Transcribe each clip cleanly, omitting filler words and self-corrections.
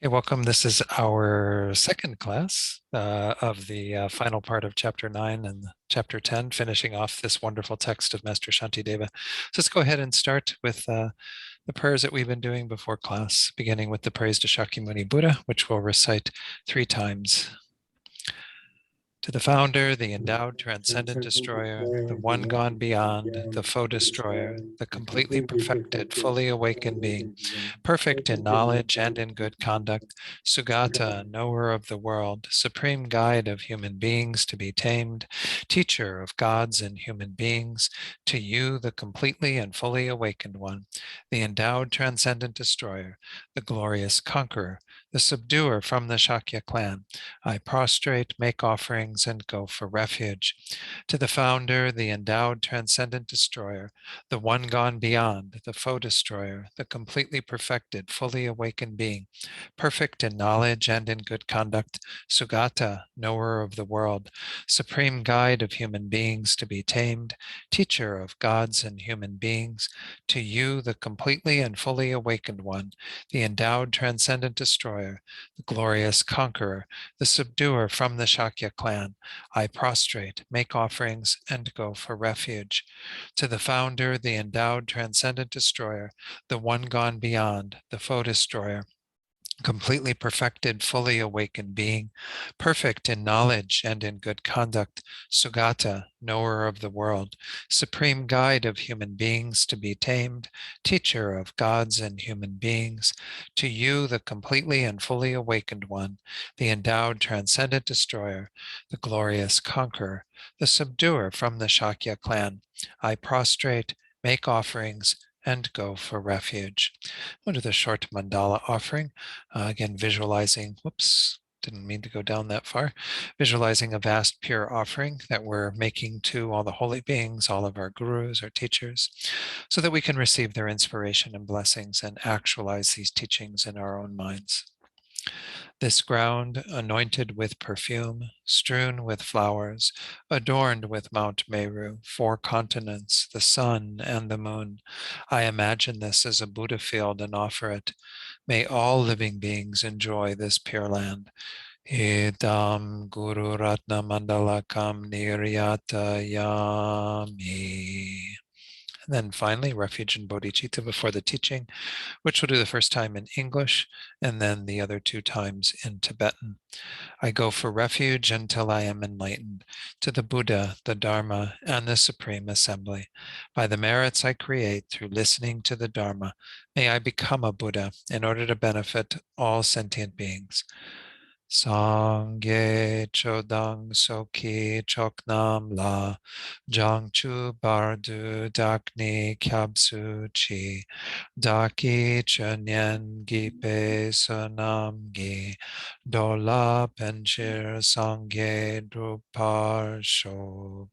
Hey, welcome. This is our second class of the final part of Chapter 9 and Chapter 10, finishing off this wonderful text of Master Shantideva. So let's go ahead and start with the prayers that we've been doing before class, beginning with the praise to Shakyamuni Buddha, which we'll recite 3 times. To the founder, the endowed transcendent destroyer, the one gone beyond, the foe destroyer, the completely perfected, fully awakened being, perfect in knowledge and in good conduct, Sugata, knower of the world, supreme guide of human beings to be tamed, teacher of gods and human beings, to you, the completely and fully awakened one, the endowed transcendent destroyer, the glorious conqueror, the subduer from the Shakya clan, I prostrate, make offerings, and go for refuge. To the founder, the endowed transcendent destroyer, the one gone beyond, the foe destroyer, the completely perfected, fully awakened being, perfect in knowledge and in good conduct, Sugata, knower of the world, supreme guide of human beings to be tamed, teacher of gods and human beings, to you, the completely and fully awakened one, the endowed transcendent destroyer, the glorious conqueror, the subduer from the Shakya clan, I prostrate, make offerings, and go for refuge. To the founder, the endowed transcendent destroyer, the one gone beyond, the foe destroyer, completely perfected, fully awakened being, perfect in knowledge and in good conduct, Sugata, knower of the world, supreme guide of human beings to be tamed, teacher of gods and human beings, to you, the completely and fully awakened one, the endowed transcendent destroyer, the glorious conqueror, the subduer from the Shakya clan, I prostrate, make offerings, and go for refuge. We'll do the short mandala offering. Again, visualizing, whoops, didn't mean to go down that far, visualizing a vast pure offering that we're making to all the holy beings, all of our gurus, our teachers, so that we can receive their inspiration and blessings and actualize these teachings in our own minds. This ground, anointed with perfume, strewn with flowers, adorned with Mount Meru, 4 continents, the sun and the moon. I imagine this as a Buddha field and offer it. May all living beings enjoy this pure land. Idam Guru Ratna Mandalakam Niryata Yami. And then finally, refuge and bodhicitta before the teaching, which we'll do the first time in English and then the other 2 times in Tibetan. I go for refuge until I am enlightened to the Buddha, the Dharma, and the Supreme Assembly. By the merits I create through listening to the Dharma, may I become a Buddha in order to benefit all sentient beings. Sangye chodang soki choknam la jangchu bardu dakni kyabsu chi daki chanyen gipe sonam gi dola penchir sangye drupar shog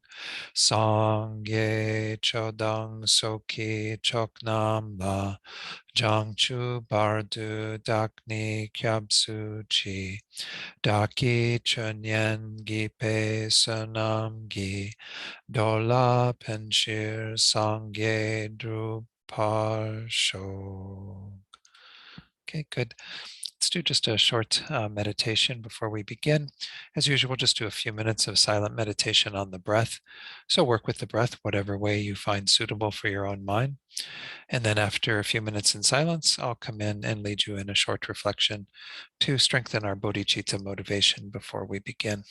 sangye chodang soki choknam la jangchu bardu dakni kyabsu chi Daki Chunyen Gipe Sanam Gi Dola Penshir Sangye Drupar Shog. Okay, good. Let's do just a short meditation before we begin. As usual, just do a few minutes of silent meditation on the breath. So work with the breath whatever way you find suitable for your own mind. And then after a few minutes in silence, I'll come in and lead you in a short reflection to strengthen our bodhicitta motivation before we begin.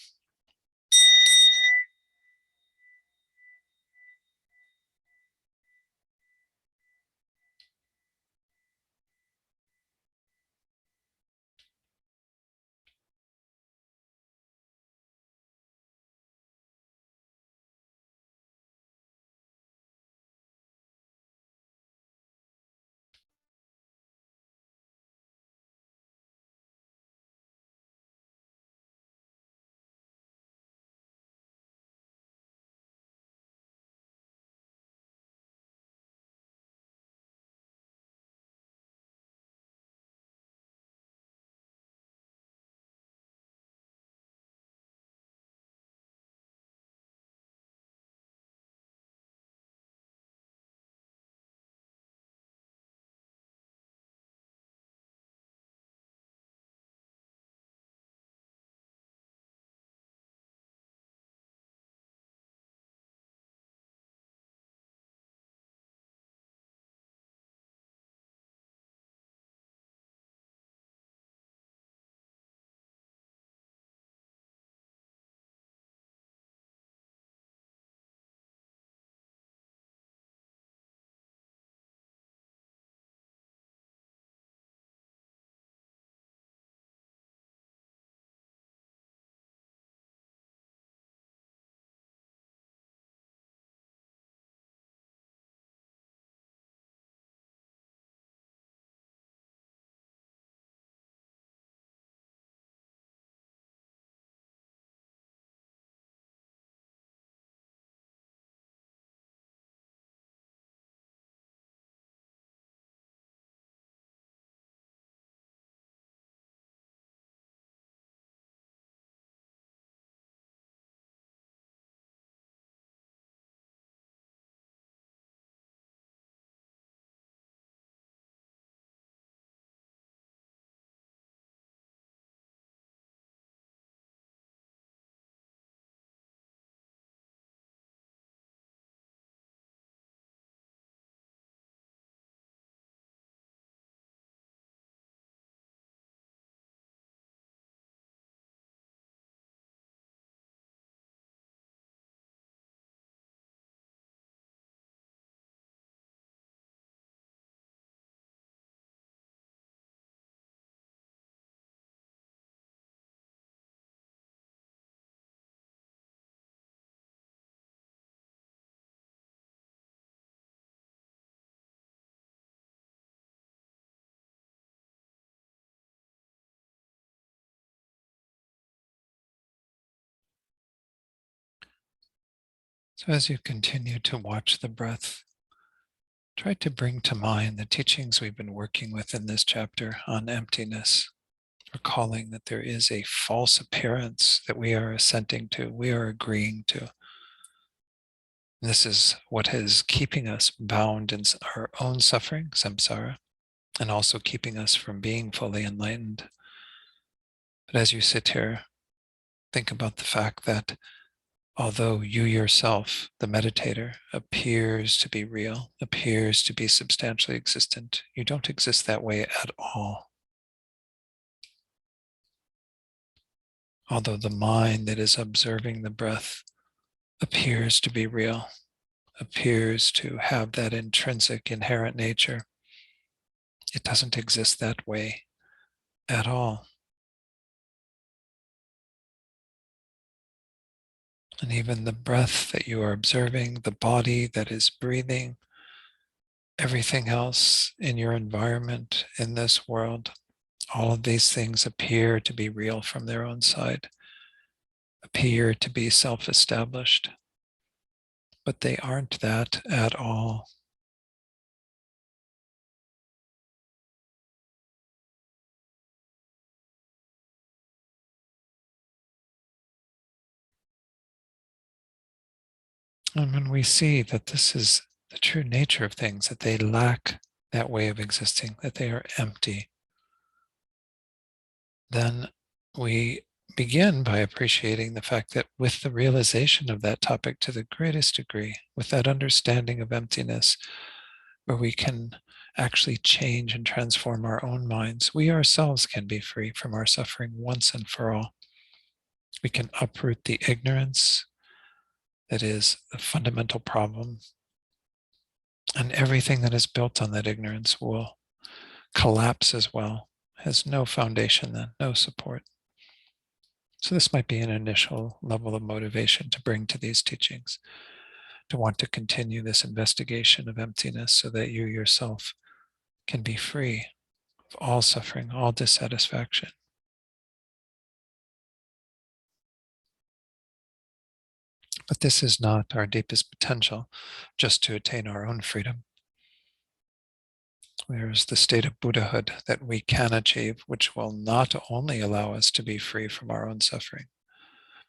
So as you continue to watch the breath, try to bring to mind the teachings we've been working with in this chapter on emptiness, recalling that there is a false appearance that we are assenting to, we are agreeing to. This is what is keeping us bound in our own suffering, samsara, and also keeping us from being fully enlightened. But as you sit here, think about the fact that although you yourself, the meditator, appears to be real, appears to be substantially existent, you don't exist that way at all. Although the mind that is observing the breath appears to be real, appears to have that intrinsic inherent nature, it doesn't exist that way at all. And even the breath that you are observing, the body that is breathing, everything else in your environment, in this world, all of these things appear to be real from their own side, appear to be self-established, but they aren't that at all. And when we see that this is the true nature of things, that they lack that way of existing, that they are empty, then we begin by appreciating the fact that with the realization of that topic to the greatest degree, with that understanding of emptiness, where we can actually change and transform our own minds, we ourselves can be free from our suffering once and for all. We can uproot the ignorance that is the fundamental problem, and everything that is built on that ignorance will collapse as well, has no foundation then, no support. So this might be an initial level of motivation to bring to these teachings, to want to continue this investigation of emptiness so that you yourself can be free of all suffering, all dissatisfaction. But this is not our deepest potential, just to attain our own freedom. There is the state of Buddhahood that we can achieve, which will not only allow us to be free from our own suffering,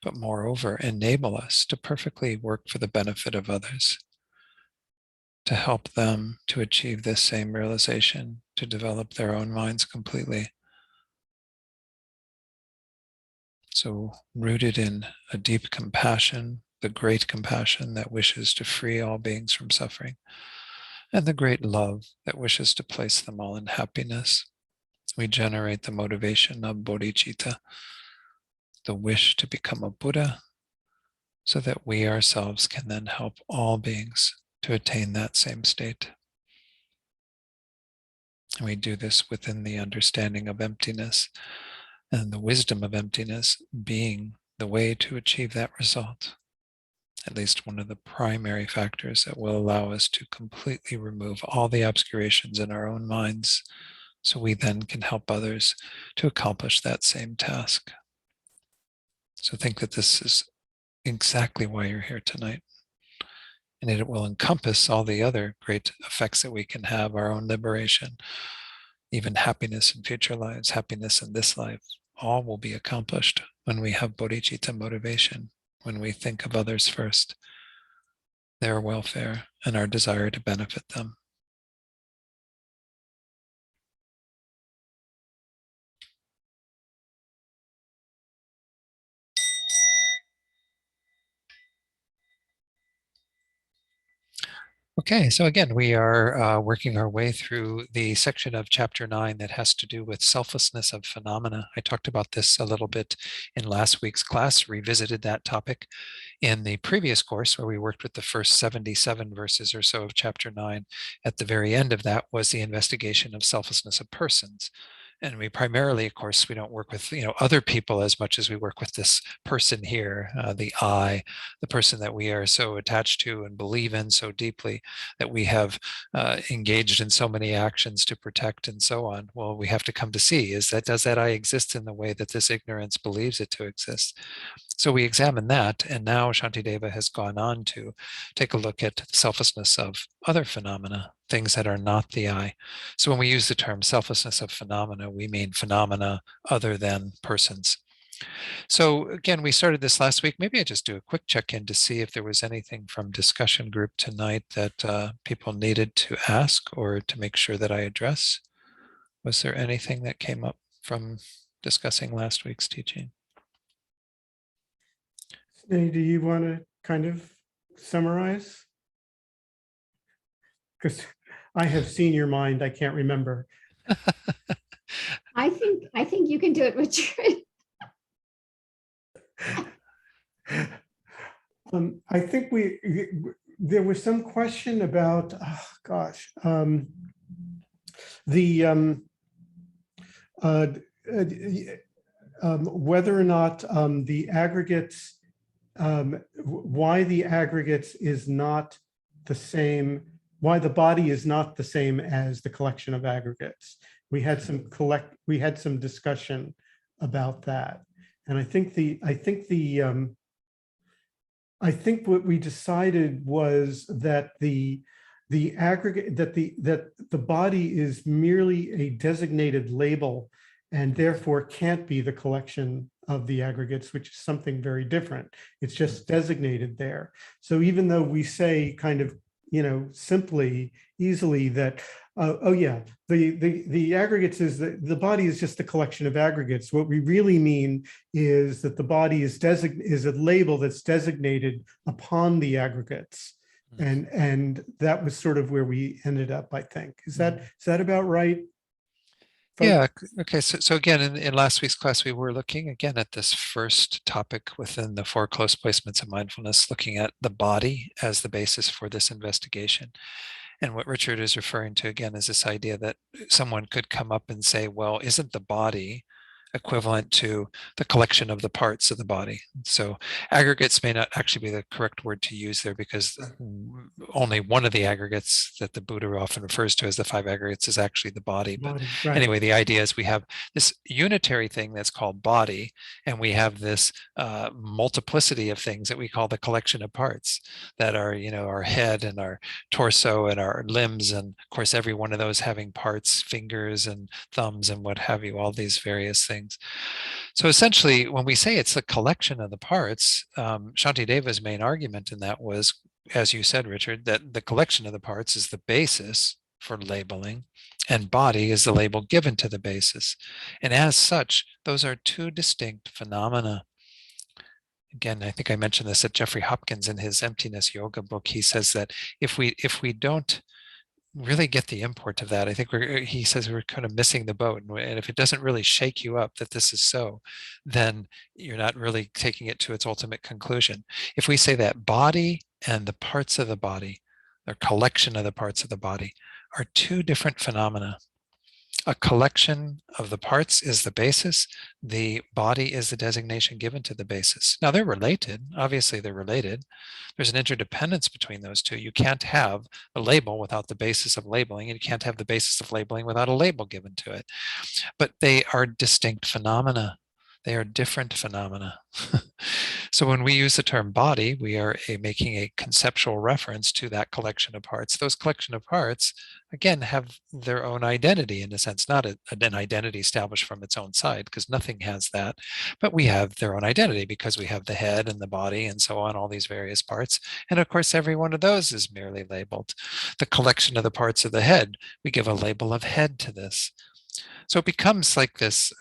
but moreover enable us to perfectly work for the benefit of others, to help them to achieve this same realization, to develop their own minds completely. So rooted in a deep compassion, the great compassion that wishes to free all beings from suffering, and the great love that wishes to place them all in happiness, we generate the motivation of bodhicitta, the wish to become a Buddha, so that we ourselves can then help all beings to attain that same state. And we do this within the understanding of emptiness and the wisdom of emptiness being the way to achieve that result. At least one of the primary factors that will allow us to completely remove all the obscurations in our own minds, so we then can help others to accomplish that same task. So think that this is exactly why you're here tonight. And it will encompass all the other great effects that we can have, our own liberation, even happiness in future lives, happiness in this life. All will be accomplished when we have bodhicitta motivation, when we think of others first, their welfare, and our desire to benefit them. Okay, so again, we are working our way through the section of chapter 9 that has to do with selflessness of phenomena. I talked about this a little bit in last week's class, revisited that topic in the previous course where we worked with the first 77 verses or so of chapter 9. At the very end of that was the investigation of selflessness of persons. And we primarily, of course, we don't work with other people as much as we work with this person here, the I, the person that we are so attached to and believe in so deeply, that we have engaged in so many actions to protect and so on. Well, we have to come to see, does that I exist in the way that this ignorance believes it to exist? So we examine that, and now Shantideva has gone on to take a look at the selflessness of other phenomena, things that are not the I. So when we use the term selflessness of phenomena, we mean phenomena other than persons. So again, we started this last week. Maybe I just do a quick check-in to see if there was anything from discussion group tonight that people needed to ask or to make sure that I address. Was there anything that came up from discussing last week's teaching? Hey, do you want to kind of summarize? Because I have seen your mind, I can't remember. I think you can do it, Richard. I think there was some question about, whether or not the aggregates, why the aggregates is not the same, why the body is not the same as the collection of aggregates. We had some discussion about that, and I think what we decided was that the aggregate, that the body is merely a designated label and therefore can't be the collection of the aggregates, which is something very different. It's just designated there. So even though we say kind of, simply, easily that, oh yeah, the aggregates is the body is just a collection of aggregates. What we really mean is that the body is a label that's designated upon the aggregates. And that was sort of where we ended up, I think. Is that about right? Folks? Yeah, okay. So again, in last week's class, we were looking again at this first topic within the 4 close placements of mindfulness, looking at the body as the basis for this investigation. And what Richard is referring to again is this idea that someone could come up and say, well, isn't the body equivalent to the collection of the parts of the body? So aggregates may not actually be the correct word to use there, because only one of the aggregates that the Buddha often refers to as the 5 aggregates is actually the body. But right. Anyway, the idea is we have this unitary thing that's called body, and we have this multiplicity of things that we call the collection of parts that are, our head and our torso and our limbs, and of course every one of those having parts, fingers and thumbs and what have you, all these various things. So essentially, when we say it's a collection of the parts, Shantideva's main argument in that was, as you said, Richard, that the collection of the parts is the basis for labeling, and body is the label given to the basis. And as such, those are 2 distinct phenomena. Again, I think I mentioned this at Jeffrey Hopkins in his Emptiness Yoga book. He says that if we don't really get the import of that, I think he says we're kind of missing the boat. And if it doesn't really shake you up that this is so, then you're not really taking it to its ultimate conclusion. If we say that body and the parts of the body, or collection of the parts of the body, are 2 different phenomena. A collection of the parts is the basis. The body is the designation given to the basis. Now they're related. Obviously they're related. There's an interdependence between those 2. You can't have a label without the basis of labeling, and you can't have the basis of labeling without a label given to it. But they are distinct phenomena. They are different phenomena. So when we use the term body, we are making a conceptual reference to that collection of parts. Those collection of parts, again, have their own identity in a sense, not an identity established from its own side, because nothing has that, but we have their own identity because we have the head and the body and so on, all these various parts. And of course, every one of those is merely labeled. The collection of the parts of the head, we give a label of head to this. So it becomes like this,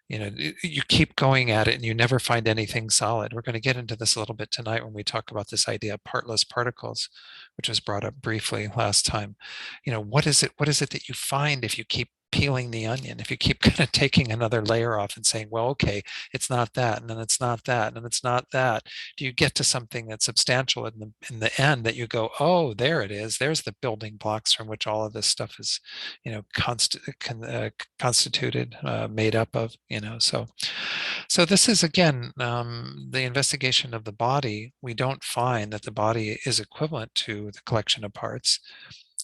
you keep going at it and you never find anything solid. We're going to get into this a little bit tonight when we talk about this idea of partless particles, which was brought up briefly last time. What is it that you find if you keep peeling the onion, if you keep kind of taking another layer off and saying, well, okay, it's not that, and then it's not that, and it's not that, do you get to something that's substantial in the end that you go, oh, there it is. There's the building blocks from which all of this stuff is, constituted, made up of, So this is, again, the investigation of the body. We don't find that the body is equivalent to the collection of parts.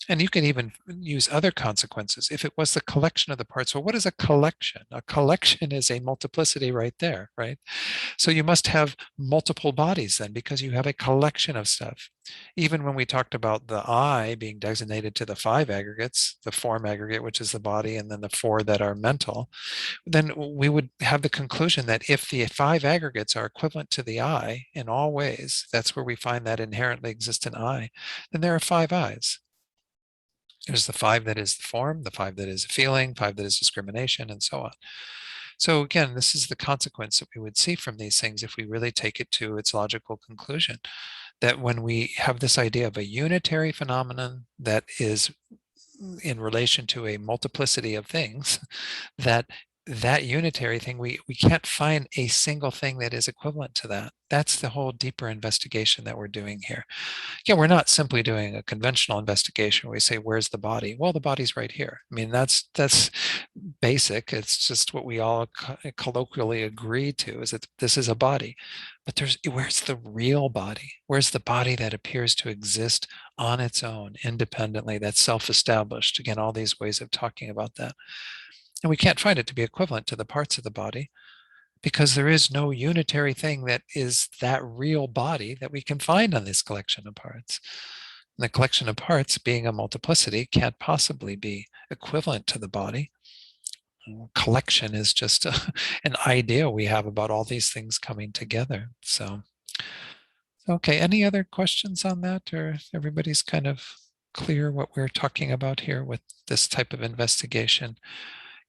And you can even use other consequences. If it was the collection of the parts, well, what is a collection? A collection is a multiplicity right there, right? So you must have multiple bodies then, because you have a collection of stuff. Even when we talked about the I being designated to the 5 aggregates, the form aggregate, which is the body, and then the 4 that are mental, then we would have the conclusion that if the 5 aggregates are equivalent to the I in all ways, that's where we find that inherently existent I, then there are 5 I's. There's the 5 that is the form, the 5 that is a feeling, 5 that is discrimination, and so on. So again, this is the consequence that we would see from these things if we really take it to its logical conclusion, that when we have this idea of a unitary phenomenon that is in relation to a multiplicity of things, that unitary thing, we can't find a single thing that is equivalent to that. That's the whole deeper investigation that we're doing here. Yeah, we're not simply doing a conventional investigation where we say, where's the body? Well, the body's right here. I mean, that's basic. It's just what we all colloquially agree to, is that this is a body. But where's the real body? Where's the body that appears to exist on its own, independently, that's self-established? Again, all these ways of talking about that. And we can't find it to be equivalent to the parts of the body, because there is no unitary thing that is that real body that we can find on this collection of parts. And the collection of parts, being a multiplicity, can't possibly be equivalent to the body. Collection is just an idea we have about all these things coming together. So, okay, any other questions on that, or everybody's kind of clear what we're talking about here with this type of investigation?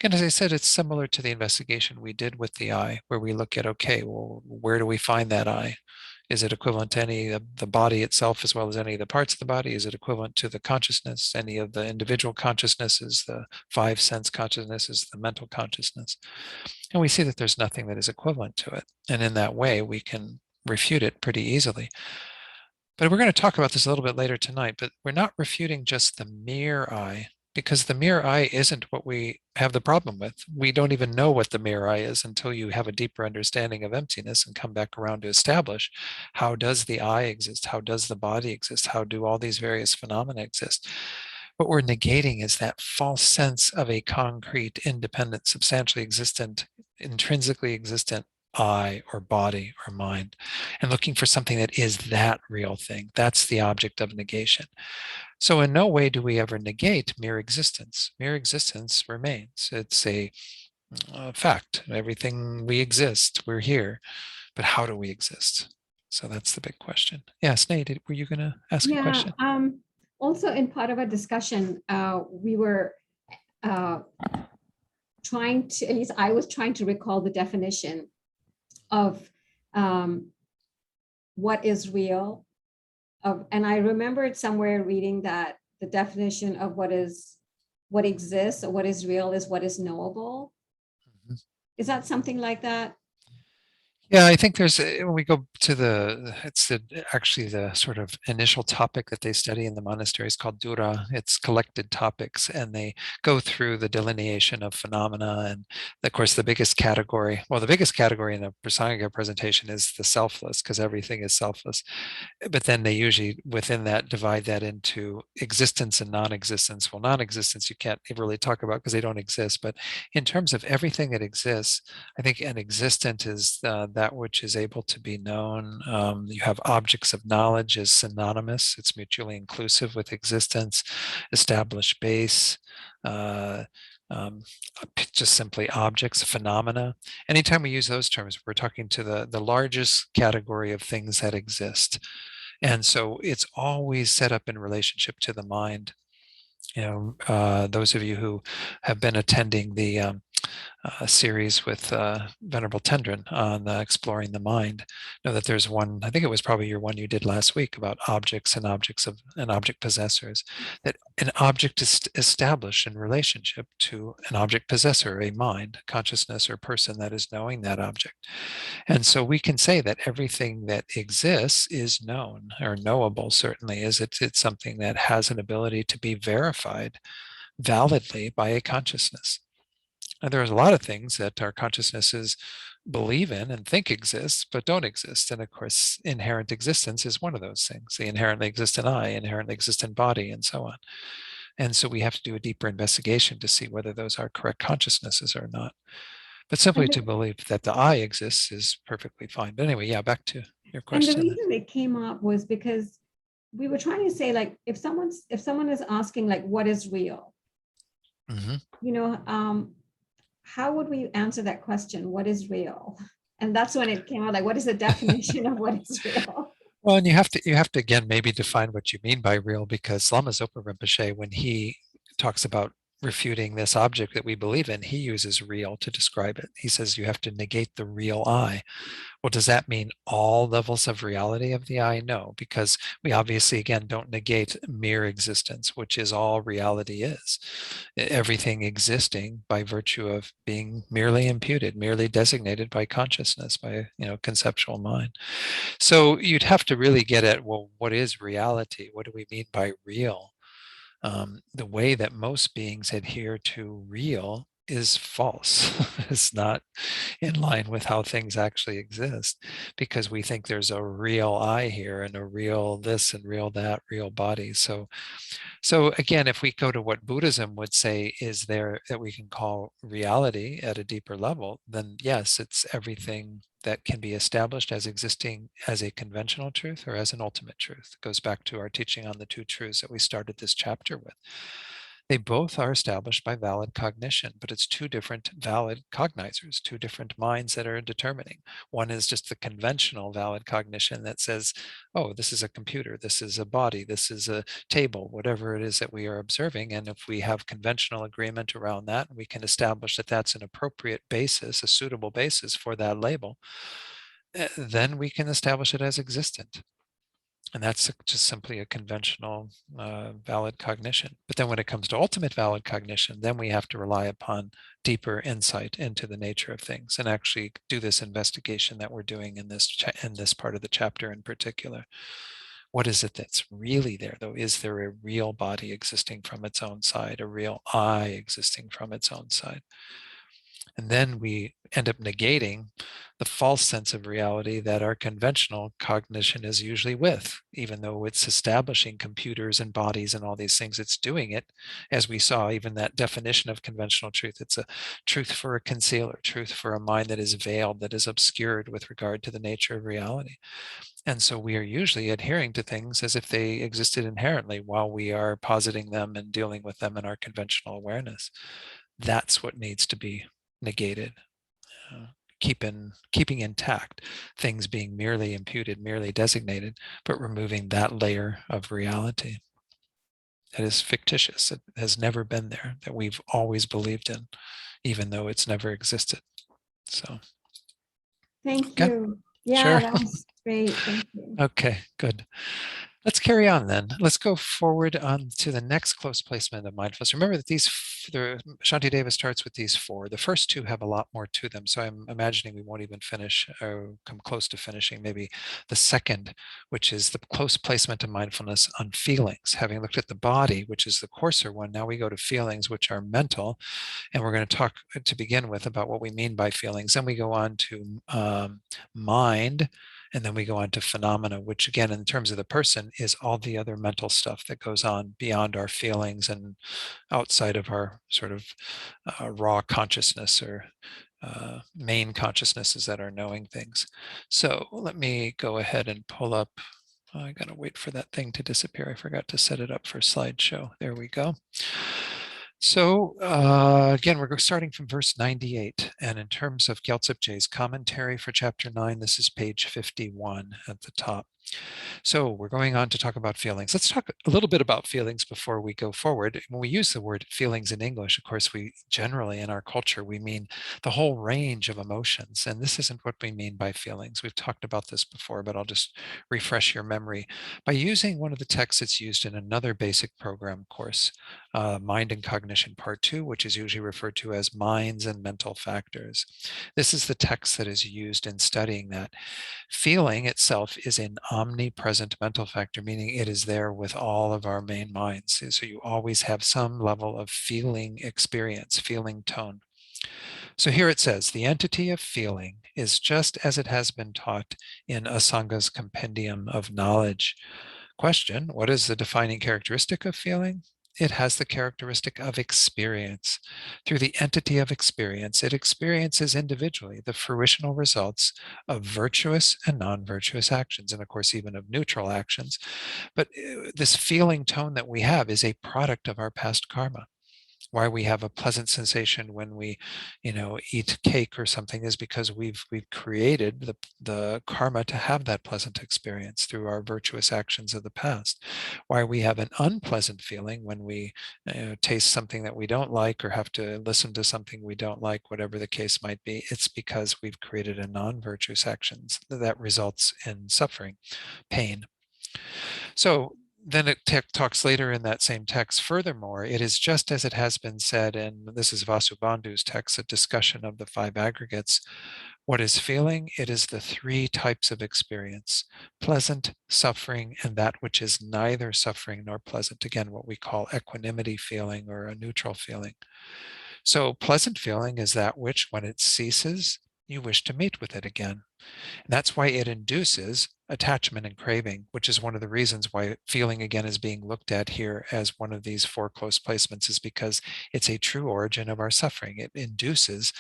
Again, as I said, it's similar to the investigation we did with the I, where we look at, okay, well, where do we find that I? Is it equivalent to any of the body itself, as well as any of the parts of the body? Is it equivalent to the consciousness, any of the individual consciousnesses, the 5 sense consciousnesses, the mental consciousness? And we see that there's nothing that is equivalent to it. And in that way, we can refute it pretty easily. But we're going to talk about this a little bit later tonight, but we're not refuting just the mere I, because the mere I isn't what we have the problem with. We don't even know what the mere I is until you have a deeper understanding of emptiness and come back around to establish, how does the I exist? How does the body exist? How do all these various phenomena exist? What we're negating is that false sense of a concrete, independent, substantially existent, intrinsically existent I or body or mind, and looking for something that is that real thing. That's the object of negation. So in no way do we ever negate mere existence. Mere existence remains. It's a fact. Everything we exist, we're here. But how do we exist? So that's the big question. Yeah, Sneh, were you going to ask a question? Also, in part of our discussion, we were trying to, at least I was trying to recall the definition of what is real. And I remembered somewhere reading that the definition of what exists or what is real is what is knowable. Mm-hmm. Is that something like that? Yeah, I think there's, when we go to actually the sort of initial topic that they study in the monasteries called Dura. It's collected topics, and they go through the delineation of phenomena. And of course, the biggest category in the Prasangika presentation is the selfless, because everything is selfless. But then they usually, within that, divide that into existence and non-existence. Well, non-existence you can't really talk about because they don't exist. But in terms of everything that exists, I think an existent is that which is able to be known. You have objects of knowledge as synonymous. It's mutually inclusive with existence. Established base. Just simply objects, phenomena. Anytime we use those terms, we're talking to the largest category of things that exist. And so it's always set up in relationship to the mind. Those of you who have been attending the series with Venerable Tendrin on exploring the mind. Know that there's one, I think it was probably your one you did last week about objects and object possessors, that an object is established in relationship to an object possessor, a mind, consciousness, or person that is knowing that object. And so we can say that everything that exists is known, or knowable certainly is. It's something that has an ability to be verified validly by a consciousness. And there's a lot of things that our consciousnesses believe in and think exists, but don't exist. And of course, inherent existence is one of those things. The inherently existent I, inherently existent body, and so on. And so we have to do a deeper investigation to see whether those are correct consciousnesses or not. But simply And to the, believe that the I exists is perfectly fine. But anyway, yeah, back to your and the question. reason it came up was because we were trying to say, like, if someone is asking, like, what is real, Mhm. you know, how would we answer that question? What is real? And that's when it came out, like, what is the definition of what is real? Well, and you have to again maybe define what you mean by real, because Lama Zopa Rinpoche, when he talks about refuting this object that we believe in, he uses real to describe it. He says you have to negate the real I. Well, does that mean all levels of reality of the I? No, because we obviously, again, don't negate mere existence, which is all reality is. Everything existing by virtue of being merely imputed, merely designated by consciousness, by, conceptual mind. So you'd have to really get at, well, what is reality? What do we mean by real? The way that most beings adhere to real is false. It's not in line with how things actually exist, because we think there's a real I here and a real this and real that, real body. So again, if we go to what Buddhism would say is there that we can call reality at a deeper level, then yes, it's everything that can be established as existing as a conventional truth or as an ultimate truth. It goes back to our teaching on the two truths that we started this chapter with. They both are established by valid cognition, but it's two different valid cognizers, two different minds that are determining. One is just the conventional valid cognition that says, oh, this is a computer, this is a body, this is a table, whatever it is that we are observing. And if we have conventional agreement around that, we can establish that that's an appropriate basis, a suitable basis for that label, then we can establish it as existent. And that's just simply a conventional valid cognition. But then when it comes to ultimate valid cognition, then we have to rely upon deeper insight into the nature of things and actually do this investigation that we're doing in this part of the chapter in particular. What is it that's really there, though? Is there a real body existing from its own side, a real I existing from its own side? And then we end up negating the false sense of reality that our conventional cognition is usually with, even though it's establishing computers and bodies and all these things. It's doing it, as we saw, even that definition of conventional truth. It's a truth for a concealer, truth for a mind that is veiled, that is obscured with regard to the nature of reality. And so we are usually adhering to things as if they existed inherently while we are positing them and dealing with them in our conventional awareness. That's what needs to be negated, keeping intact things being merely imputed, merely designated, but removing that layer of reality that is fictitious. It has never been there, that we've always believed in, even though it's never existed. So Thank okay, you. Yeah, sure. that was great. Thank you. Okay, good. Let's carry on then. Let's go forward on to the next close placement of mindfulness. Remember that Shantideva starts with these four. The first two have a lot more to them. So I'm imagining we won't even finish or come close to finishing maybe the second, which is the close placement of mindfulness on feelings. Having looked at the body, which is the coarser one, now we go to feelings, which are mental. And we're going to talk to begin with about what we mean by feelings. Then we go on to mind. And then we go on to phenomena, which again, in terms of the person, is all the other mental stuff that goes on beyond our feelings and outside of our sort of raw consciousness or main consciousnesses that are knowing things. So let me go ahead and pull up. I gotta wait for that thing to disappear. I forgot to set it up for slideshow. There we go. So again, we're starting from verse 98. And in terms of Gyaltsab Je's commentary for chapter 9, this is page 51 at the top. So we're going on to talk about feelings. Let's talk a little bit about feelings before we go forward. When we use the word feelings in English, of course, we generally in our culture, we mean the whole range of emotions. And this isn't what we mean by feelings. We've talked about this before, but I'll just refresh your memory. By using one of the texts that's used in another basic program course, Mind and Cognition Part 2, which is usually referred to as Minds and Mental Factors. This is the text that is used in studying that. Feeling itself is an omnipresent mental factor, meaning it is there with all of our main minds. So you always have some level of feeling experience, feeling tone. So here it says, the entity of feeling is just as it has been taught in Asanga's Compendium of Knowledge. Question, what is the defining characteristic of feeling? It has the characteristic of experience. Through the entity of experience, it experiences individually the fruitional results of virtuous and non-virtuous actions, and of course, even of neutral actions. But this feeling tone that we have is a product of our past karma. Why we have a pleasant sensation when we, eat cake or something is because we've created the karma to have that pleasant experience through our virtuous actions of the past. Why we have an unpleasant feeling when we taste something that we don't like or have to listen to something we don't like, whatever the case might be, it's because we've created a non-virtuous actions that results in suffering, pain. So then it talks later in that same text, furthermore, it is just as it has been said, and this is Vasubandhu's text, a discussion of the five aggregates. What is feeling? It is the three types of experience, pleasant, suffering, and that which is neither suffering nor pleasant. Again, what we call equanimity feeling or a neutral feeling. So pleasant feeling is that which, when it ceases, you wish to meet with it again. And that's why it induces attachment and craving, which is one of the reasons why feeling again is being looked at here as one of these four close placements, is because it's a true origin of our suffering. It induces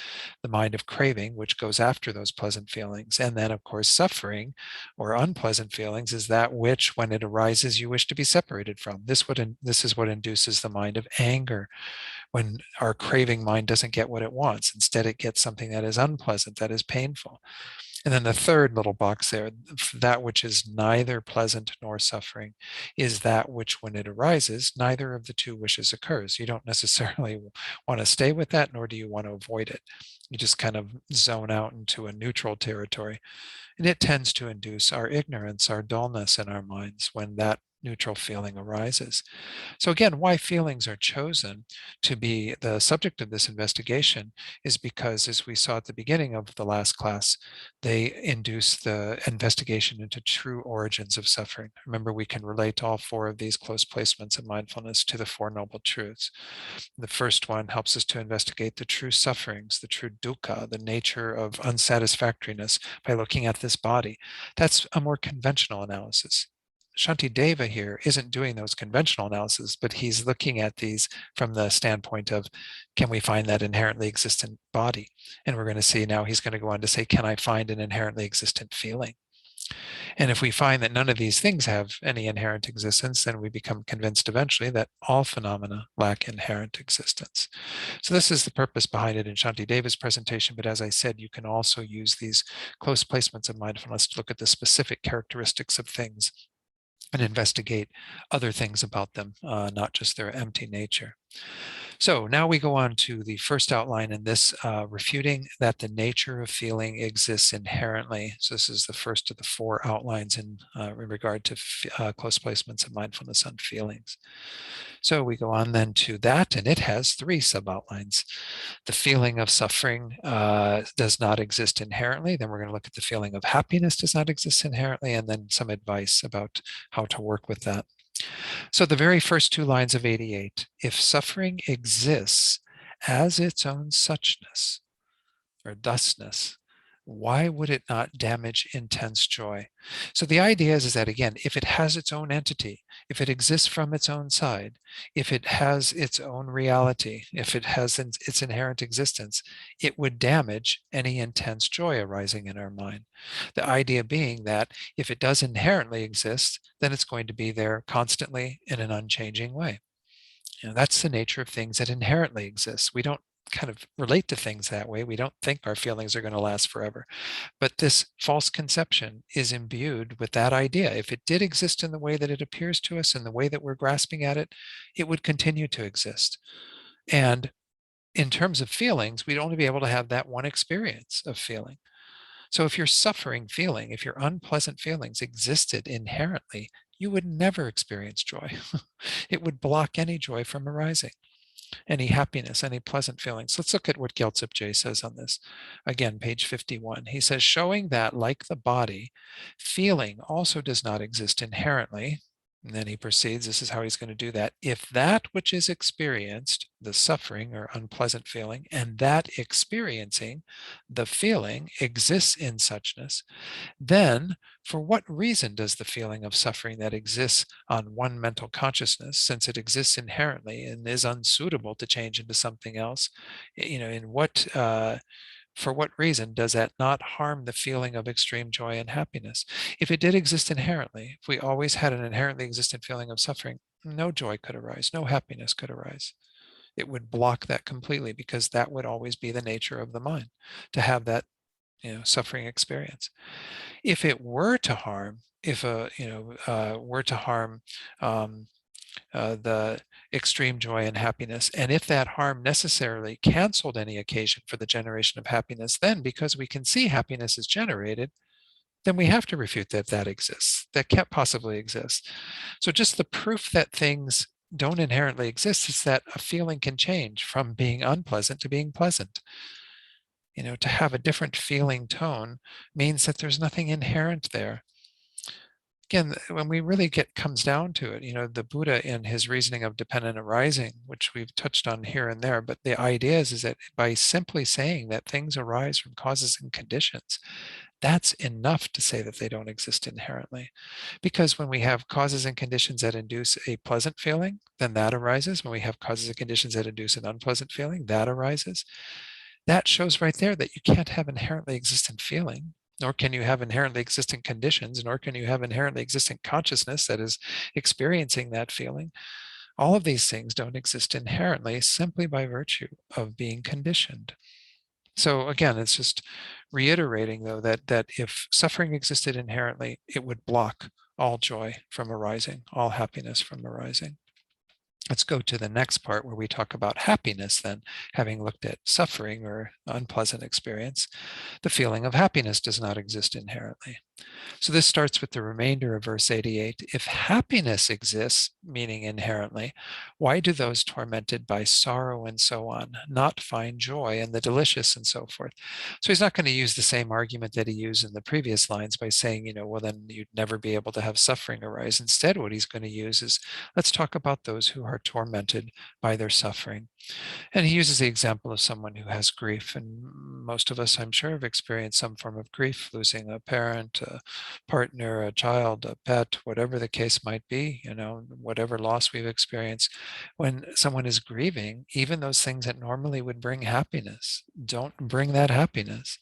the mind of craving, which goes after those pleasant feelings. And then, of course, suffering or unpleasant feelings is that which, when it arises, you wish to be separated from. This is what induces the mind of anger, when our craving mind doesn't get what it wants. Instead, it gets something that is unpleasant, that is painful. And then the third little box there, that which is neither pleasant nor suffering, is that which, when it arises, neither of the two wishes occurs. You don't necessarily want to stay with that, nor do you want to avoid it. You just kind of zone out into a neutral territory. And it tends to induce our ignorance, our dullness in our minds when that neutral feeling arises. So again, why feelings are chosen to be the subject of this investigation is because, as we saw at the beginning of the last class, they induce the investigation into true origins of suffering. Remember, we can relate all four of these close placements of mindfulness to the Four Noble Truths. The first one helps us to investigate the true sufferings, the true dukkha, the nature of unsatisfactoriness, by looking at this body. That's a more conventional analysis. Shantideva here isn't doing those conventional analyses, but he's looking at these from the standpoint of, can we find that inherently existent body? And we're going to see now he's going to go on to say, can I find an inherently existent feeling? And if we find that none of these things have any inherent existence, then we become convinced eventually that all phenomena lack inherent existence. So this is the purpose behind it in Shantideva's presentation. But as I said, you can also use these close placements of mindfulness to look at the specific characteristics of things and investigate other things about them, not just their empty nature. So now we go on to the first outline in this, refuting that the nature of feeling exists inherently. So this is the first of the four outlines in regard to close placements of mindfulness on feelings. So we go on then to that, and it has three sub-outlines. The feeling of suffering does not exist inherently. Then we're going to look at the feeling of happiness does not exist inherently, and then some advice about how to work with that. So the very first two lines of 88, if suffering exists as its own suchness or thusness, why would it not damage intense joy? So the idea is that, again, if it has its own entity, if it exists from its own side, if it has its own reality, if it has its inherent existence, it would damage any intense joy arising in our mind. The idea being that if it does inherently exist, then it's going to be there constantly in an unchanging way. That's the nature of things that inherently exist. We don't kind of relate to things that way. We don't think our feelings are going to last forever. But this false conception is imbued with that idea. If it did exist in the way that it appears to us, in the way that we're grasping at it, it would continue to exist. And in terms of feelings, we'd only be able to have that one experience of feeling. So if your suffering feeling, if your unpleasant feelings existed inherently, you would never experience joy. It would block any joy from arising, any happiness, any pleasant feelings. Let's look at what Gyaltsab says on this. Again, page 51. He says, showing that, like the body, feeling also does not exist inherently. And then he proceeds, this is how he's going to do that. If that which is experienced, the suffering or unpleasant feeling, and that experiencing, the feeling, exists in suchness, then for what reason does the feeling of suffering that exists on one mental consciousness, since it exists inherently and is unsuitable to change into something else, for what reason does that not harm the feeling of extreme joy and happiness? If it did exist inherently, if we always had an inherently existent feeling of suffering, no joy could arise, no happiness could arise. It would block that completely, because that would always be the nature of the mind, to have that suffering experience. If it were to harm, were to harm the extreme joy and happiness, and if that harm necessarily canceled any occasion for the generation of happiness, then because we can see happiness is generated, then we have to refute that that exists. That can't possibly exist. So just the proof that things don't inherently exist is that a feeling can change from being unpleasant to being pleasant. To have a different feeling tone means that there's nothing inherent there. Again, when we really comes down to it, the Buddha in his reasoning of dependent arising, which we've touched on here and there, but the idea is that by simply saying that things arise from causes and conditions, that's enough to say that they don't exist inherently. Because when we have causes and conditions that induce a pleasant feeling, then that arises. When we have causes and conditions that induce an unpleasant feeling, that arises. That shows right there that you can't have inherently existent feeling, nor can you have inherently existent conditions, nor can you have inherently existent consciousness that is experiencing that feeling. All of these things don't exist inherently simply by virtue of being conditioned. So again, it's just reiterating, though, that if suffering existed inherently, it would block all joy from arising, all happiness from arising. Let's go to the next part where we talk about happiness then, having looked at suffering or unpleasant experience. The feeling of happiness does not exist inherently. So this starts with the remainder of verse 88. If happiness exists, meaning inherently, why do those tormented by sorrow and so on not find joy in the delicious and so forth? So he's not going to use the same argument that he used in the previous lines by saying, well, then you'd never be able to have suffering arise. Instead, what he's going to use is, let's talk about those who are tormented by their suffering. And he uses the example of someone who has grief. And most of us, I'm sure, have experienced some form of grief, losing a parent, a partner, a child, a pet, whatever the case might be, whatever loss we've experienced. When someone is grieving, even those things that normally would bring happiness don't bring that happiness.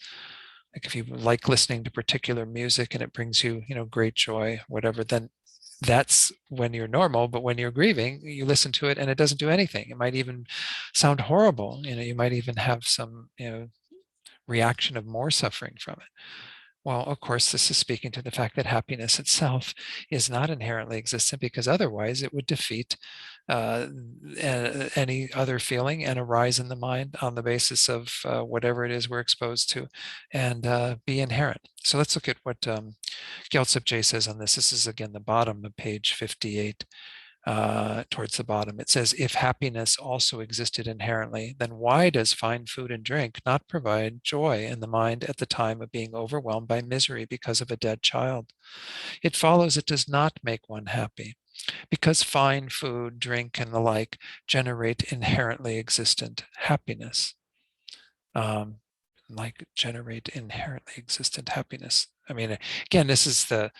Like if you like listening to particular music and it brings you, great joy, whatever, then that's when you're normal. But when you're grieving, you listen to it and it doesn't do anything. It might even sound horrible. You might even have some, reaction of more suffering from it. Well, of course, this is speaking to the fact that happiness itself is not inherently existent, because otherwise it would defeat any other feeling and arise in the mind on the basis of whatever it is we're exposed to, and be inherent. So let's look at what Gyaltsab says on this. This is again the bottom of page 58. Towards the bottom, it says, if happiness also existed inherently, then why does fine food and drink not provide joy in the mind at the time of being overwhelmed by misery because of a dead child? It follows it does not make one happy, because fine food, drink, and the like generate inherently existent happiness. Generate inherently existent happiness. I mean, again, this is the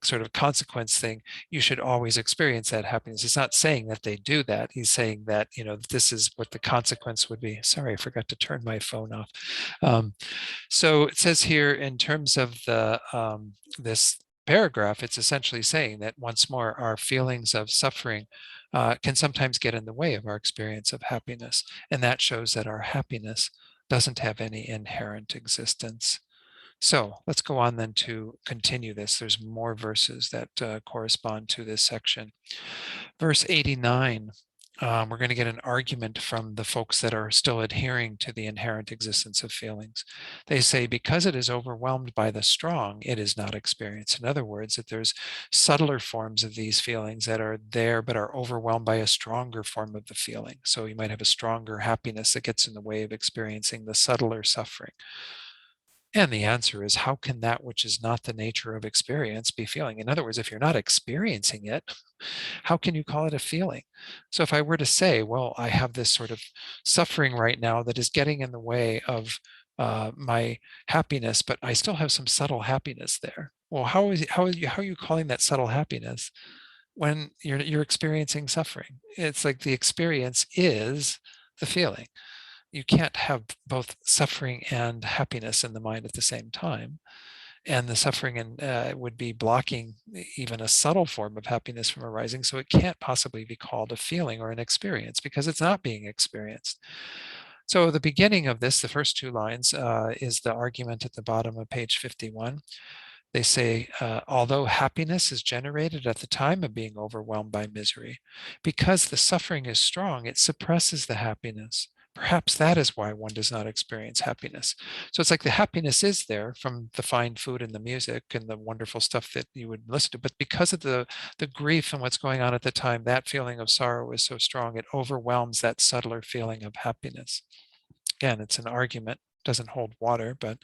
sort of consequence thing. You should always experience that happiness. It's not saying that they do that. He's saying that, this is what the consequence would be. Sorry, I forgot to turn my phone off. So it says here, in terms of the this paragraph, it's essentially saying that once more, our feelings of suffering can sometimes get in the way of our experience of happiness. And that shows that our happiness doesn't have any inherent existence. So let's go on then to continue this. There's more verses that correspond to this section. Verse 89, we're going to get an argument from the folks that are still adhering to the inherent existence of feelings. They say, because it is overwhelmed by the strong, it is not experienced. In other words, that there's subtler forms of these feelings that are there, but are overwhelmed by a stronger form of the feeling. So you might have a stronger happiness that gets in the way of experiencing the subtler suffering. And the answer is, how can that which is not the nature of experience be feeling? In other words, if you're not experiencing it, how can you call it a feeling? So if I were to say, well, I have this sort of suffering right now that is getting in the way of my happiness, but I still have some subtle happiness there. Well, how are you calling that subtle happiness when you're experiencing suffering? It's like the experience is the feeling. You can't have both suffering and happiness in the mind at the same time. And the suffering would be blocking even a subtle form of happiness from arising. So it can't possibly be called a feeling or an experience because it's not being experienced. So the beginning of this, the first two lines, is the argument at the bottom of page 51. They say, although happiness is generated at the time of being overwhelmed by misery, because the suffering is strong, it suppresses the happiness. Perhaps that is why one does not experience happiness. So it's like the happiness is there from the fine food and the music and the wonderful stuff that you would listen to. But because of the grief and what's going on at the time, that feeling of sorrow is so strong, it overwhelms that subtler feeling of happiness. Again, it's an argument, doesn't hold water, but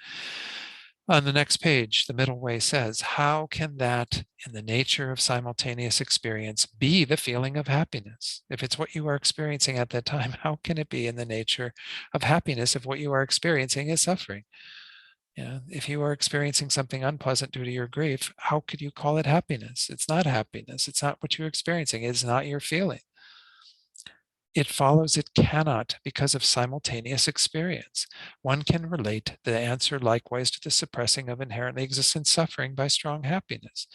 on the next page, the middle way says, how can that in the nature of simultaneous experience be the feeling of happiness? If it's what you are experiencing at that time, how can it be in the nature of happiness if what you are experiencing is suffering? Yeah, if you are experiencing something unpleasant due to your grief, how could you call it happiness? It's not happiness. It's not what you're experiencing. It's not your feeling. It follows it cannot because of simultaneous experience. One can relate the answer likewise to the suppressing of inherently existent suffering by strong happiness.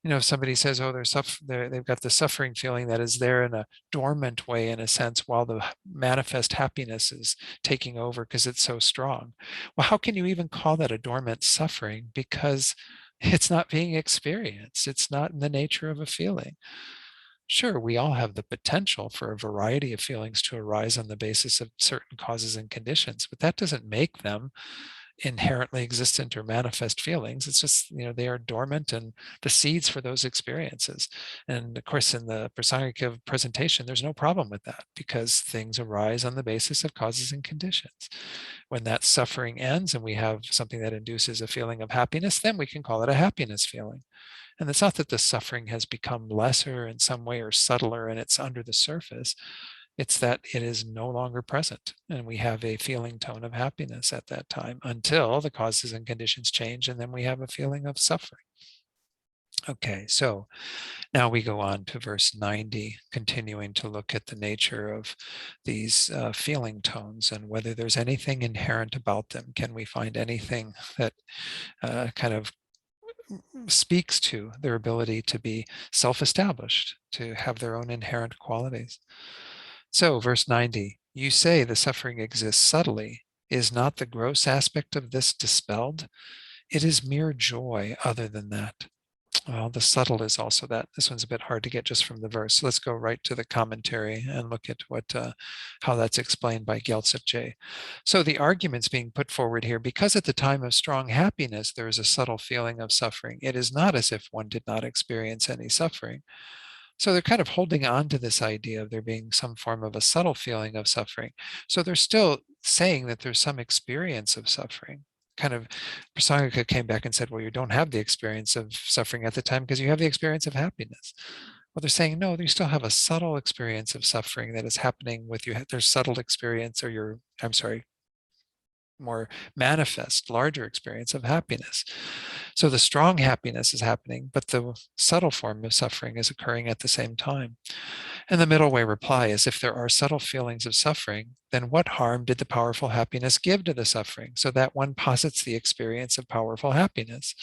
You know, if somebody says, oh, they've got the suffering feeling that is there in a dormant way, in a sense, while the manifest happiness is taking over because it's so strong. Well, how can you even call that a dormant suffering? Because it's not being experienced. It's not in the nature of a feeling. Sure, we all have the potential for a variety of feelings to arise on the basis of certain causes and conditions, but that doesn't make them inherently existent or manifest feelings. It's just, they are dormant and the seeds for those experiences. And of course, in the Prasangika presentation, there's no problem with that because things arise on the basis of causes and conditions. When that suffering ends and we have something that induces a feeling of happiness, then we can call it a happiness feeling. And it's not that the suffering has become lesser in some way or subtler and it's under the surface. It's that it is no longer present. And we have a feeling tone of happiness at that time until the causes and conditions change. And then we have a feeling of suffering. Okay, so now we go on to verse 90, continuing to look at the nature of these feeling tones and whether there's anything inherent about them. Can we find anything that kind of speaks to their ability to be self-established, to have their own inherent qualities? So, verse 90, you say the suffering exists subtly. Is not the gross aspect of this dispelled? It is mere joy other than that. Well, the subtle is also that. This one's a bit hard to get just from the verse. So let's go right to the commentary and look at how that's explained by Gyaltsep J. So the argument's being put forward here, because at the time of strong happiness, there is a subtle feeling of suffering. It is not as if one did not experience any suffering. So they're kind of holding on to this idea of there being some form of a subtle feeling of suffering. So they're still saying that there's some experience of suffering. Kind of, Prasangika came back and said, well, you don't have the experience of suffering at the time because you have the experience of happiness. Well, they're saying, no, you still have a subtle experience of suffering that is happening with you. There's subtle experience more manifest, larger experience of happiness. So the strong happiness is happening, but the subtle form of suffering is occurring at the same time. And the middle way reply is, if there are subtle feelings of suffering, then what harm did the powerful happiness give to the suffering? So that one posits the experience of powerful happiness.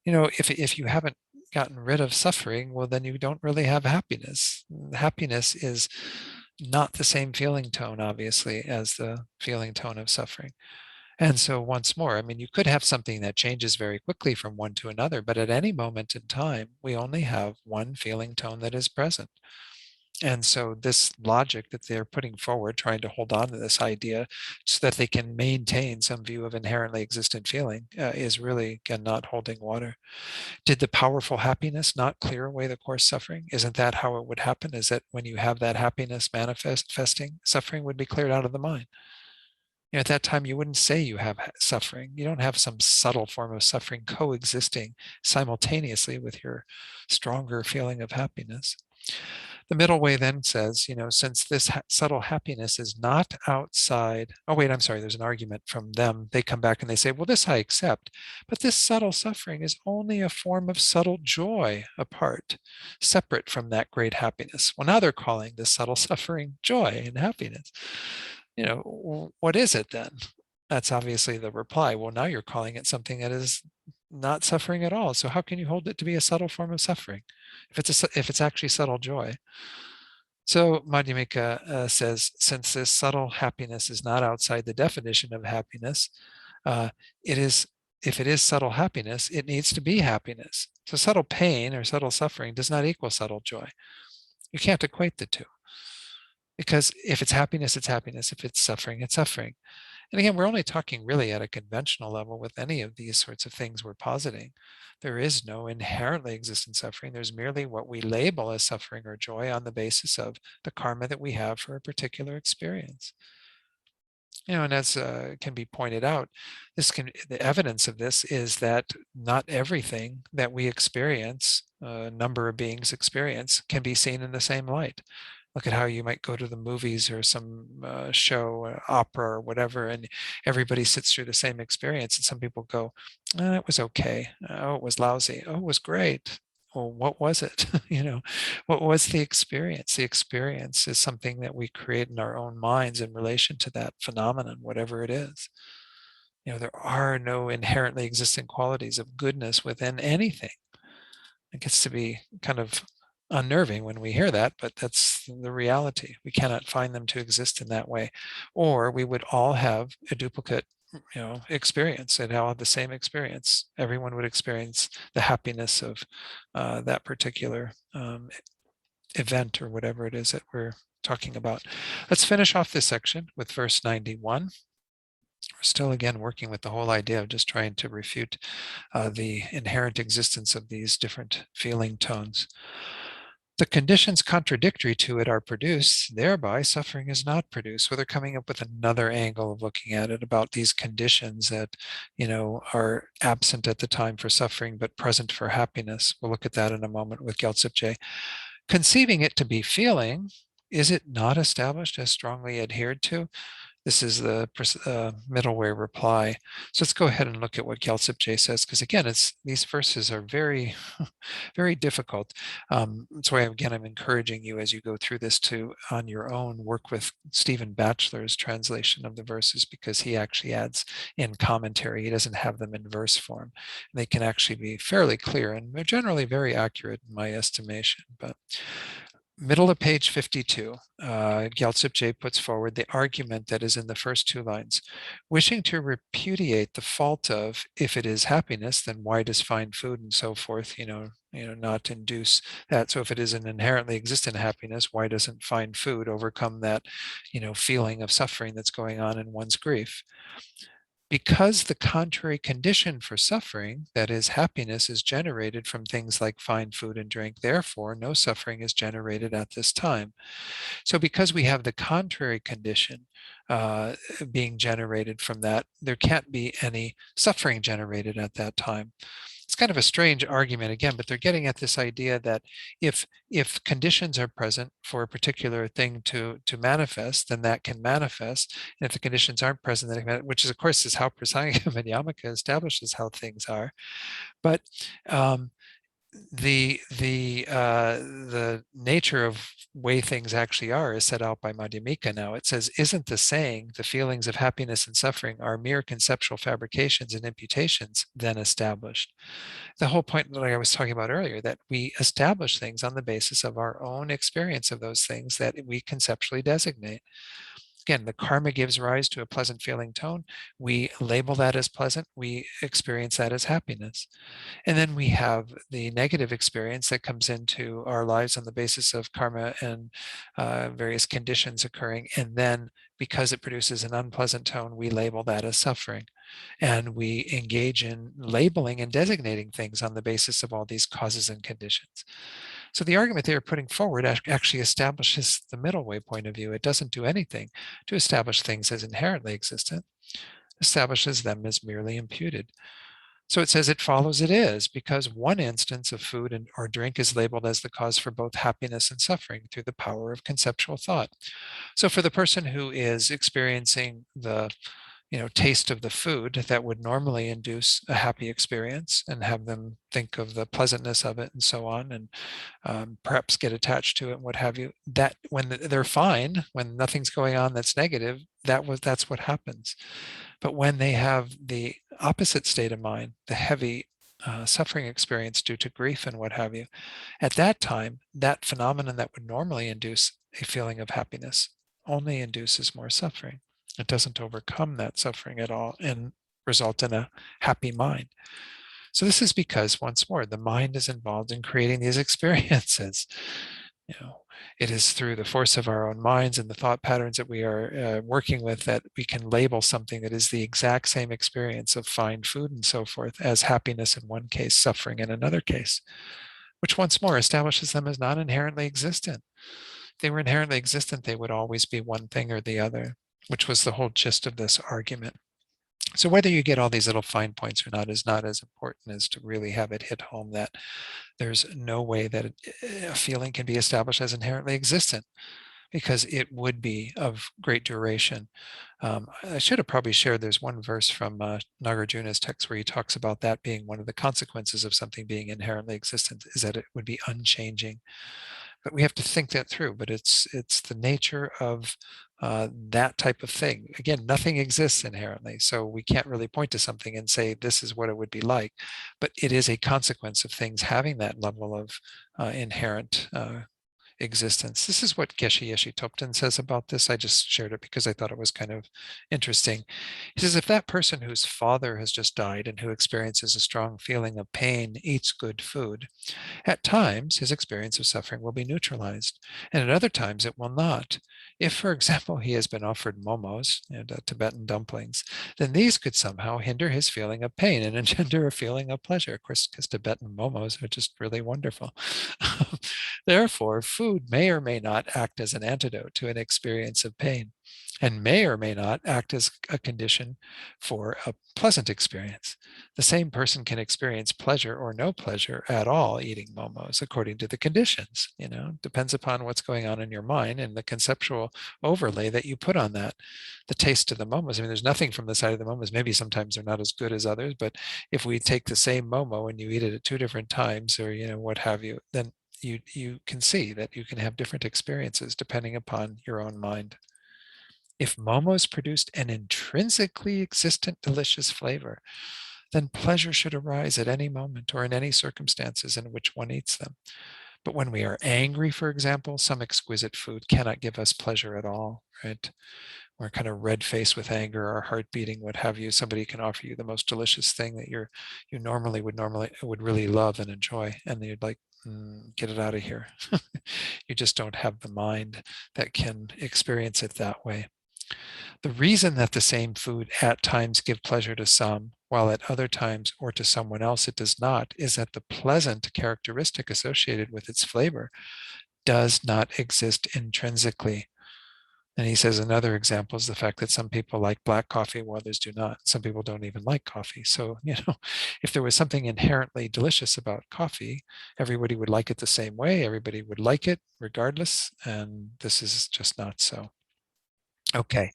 If you haven't gotten rid of suffering, well, then you don't really have happiness. Happiness is not the same feeling tone, obviously, as the feeling tone of suffering. And so once more, I mean, you could have something that changes very quickly from one to another, but at any moment in time, we only have one feeling tone that is present. And so this logic that they're putting forward, trying to hold on to this idea so that they can maintain some view of inherently existent feeling, is really, again, not holding water. Did the powerful happiness not clear away the coarse suffering? Isn't that how it would happen? Is that when you have that happiness manifesting, suffering would be cleared out of the mind? At that time, you wouldn't say you have suffering. You don't have some subtle form of suffering coexisting simultaneously with your stronger feeling of happiness. The middle way then says, since this subtle happiness is not outside, oh, wait, I'm sorry, there's an argument from them. They come back and they say, well, this I accept, but this subtle suffering is only a form of subtle joy apart, separate from that great happiness. Well, now they're calling this subtle suffering joy and happiness. What is it then? That's obviously the reply. Well, now you're calling it something that is not suffering at all. So how can you hold it to be a subtle form of suffering if it's actually subtle joy? So Madhyamika says, since this subtle happiness is not outside the definition of happiness, if it is subtle happiness, it needs to be happiness. So subtle pain or subtle suffering does not equal subtle joy. You can't equate the two. Because if it's happiness, it's happiness. If it's suffering, it's suffering. And again, we're only talking really at a conventional level with any of these sorts of things we're positing. There is no inherently existent suffering. There's merely what we label as suffering or joy on the basis of the karma that we have for a particular experience. And as can be pointed out, the evidence of this is that not everything that we experience, a number of beings experience, can be seen in the same light. Look at how you might go to the movies or some show, opera or whatever, and everybody sits through the same experience. And some people go, it was okay. Oh, it was lousy. Oh, it was great. Well, what was it? What was the experience? The experience is something that we create in our own minds in relation to that phenomenon, whatever it is. There are no inherently existent qualities of goodness within anything. It gets to be kind of unnerving when we hear that, but that's the reality. We cannot find them to exist in that way, or we would all have a duplicate experience and all have the same experience. Everyone would experience the happiness of that particular event or whatever it is that we're talking about. Let's finish off this section with verse 91. We're still, again, working with the whole idea of just trying to refute the inherent existence of these different feeling tones. The conditions contradictory to it are produced, thereby suffering is not produced. So they're coming up with another angle of looking at it about these conditions that, are absent at the time for suffering, but present for happiness. We'll look at that in a moment with Gyaltsab. Conceiving it to be feeling, is it not established as strongly adhered to? This is the middleware reply. So let's go ahead and look at what Gyaltsab says, because again, these verses are very, very difficult. That's why, again, I'm encouraging you as you go through this to, on your own, work with Stephen Batchelor's translation of the verses, because he actually adds in commentary. He doesn't have them in verse form. They can actually be fairly clear, and they're generally very accurate in my estimation. But middle of page 52, Gyaltsab puts forward the argument that is in the first two lines. Wishing to repudiate the fault of, if it is happiness, then why does fine food and so forth, not induce that? So if it is an inherently existent happiness, why doesn't fine food overcome that, feeling of suffering that's going on in one's grief? Because the contrary condition for suffering, that is happiness, is generated from things like fine food and drink, therefore no suffering is generated at this time. So because we have the contrary condition being generated from that, there can't be any suffering generated at that time. It's kind of a strange argument again, but they're getting at this idea that if conditions are present for a particular thing to manifest, then that can manifest. And if the conditions aren't present, then which is, of course, is how Prasangika Madhyamaka establishes how things are. But the nature of way things actually are is set out by Madhyamika now. It says, isn't the saying the feelings of happiness and suffering are mere conceptual fabrications and imputations then established? The whole point that I was talking about earlier, that we establish things on the basis of our own experience of those things that we conceptually designate. Again, the karma gives rise to a pleasant feeling tone. We label that as pleasant. We experience that as happiness. And then we have the negative experience that comes into our lives on the basis of karma and various conditions occurring. And then because it produces an unpleasant tone, we label that as suffering. And we engage in labeling and designating things on the basis of all these causes and conditions. So the argument they are putting forward actually establishes the middle way point of view. It doesn't do anything to establish things as inherently existent, establishes them as merely imputed. So it says it follows it is, because one instance of food or drink is labeled as the cause for both happiness and suffering through the power of conceptual thought. So for the person who is experiencing the taste of the food that would normally induce a happy experience and have them think of the pleasantness of it and so on, and perhaps get attached to it and what have you, that when they're fine, when nothing's going on that's negative, that's what happens. But when they have the opposite state of mind, the heavy suffering experience due to grief and what have you, at that time, that phenomenon that would normally induce a feeling of happiness only induces more suffering. It doesn't overcome that suffering at all and result in a happy mind. So this is because, once more, the mind is involved in creating these experiences. It is through the force of our own minds and the thought patterns that we are working with that we can label something that is the exact same experience of fine food and so forth as happiness in one case, suffering in another case, which once more establishes them as not inherently existent. If they were inherently existent, they would always be one thing or the other, which was the whole gist of this argument. So whether you get all these little fine points or not is not as important as to really have it hit home that there's no way that a feeling can be established as inherently existent, because it would be of great duration. I should have probably shared, there's one verse from Nagarjuna's text where he talks about that being one of the consequences of something being inherently existent, is that it would be unchanging. But we have to think that through. But it's the nature of that type of thing. Again, nothing exists inherently, so we can't really point to something and say this is what it would be like. But it is a consequence of things having that level of inherent existence. This is what Geshe Yeshe Topten says about this. I just shared it because I thought it was kind of interesting. He says, if that person whose father has just died and who experiences a strong feeling of pain eats good food, at times his experience of suffering will be neutralized, and at other times it will not. If, for example, he has been offered momos and Tibetan dumplings, then these could somehow hinder his feeling of pain and engender a feeling of pleasure. Of course, because Tibetan momos are just really wonderful. Therefore, food may or may not act as an antidote to an experience of pain, and may or may not act as a condition for a pleasant experience. The same person can experience pleasure or no pleasure at all eating momos according to the conditions. Depends upon what's going on in your mind and the conceptual overlay that you put on that. The taste of the momos, I mean, there's nothing from the side of the momos. Maybe sometimes they're not as good as others, but if we take the same momo and you eat it at two different times, or what have you, then you can see that you can have different experiences depending upon your own mind. If momos produced an intrinsically existent delicious flavor, then pleasure should arise at any moment or in any circumstances in which one eats them. But when we are angry, for example, some exquisite food cannot give us pleasure at all, right? We're kind of red-faced with anger, our heart beating, what have you. Somebody can offer you the most delicious thing that you normally would really love and enjoy, and you'd like, get it out of here. You just don't have the mind that can experience it that way. The reason that the same food at times give pleasure to some, while at other times or to someone else it does not, is that the pleasant characteristic associated with its flavor does not exist intrinsically. And he says another example is the fact that some people like black coffee while others do not. Some people don't even like coffee. So, if there was something inherently delicious about coffee, everybody would like it the same way. Everybody would like it regardless. And this is just not so. Okay,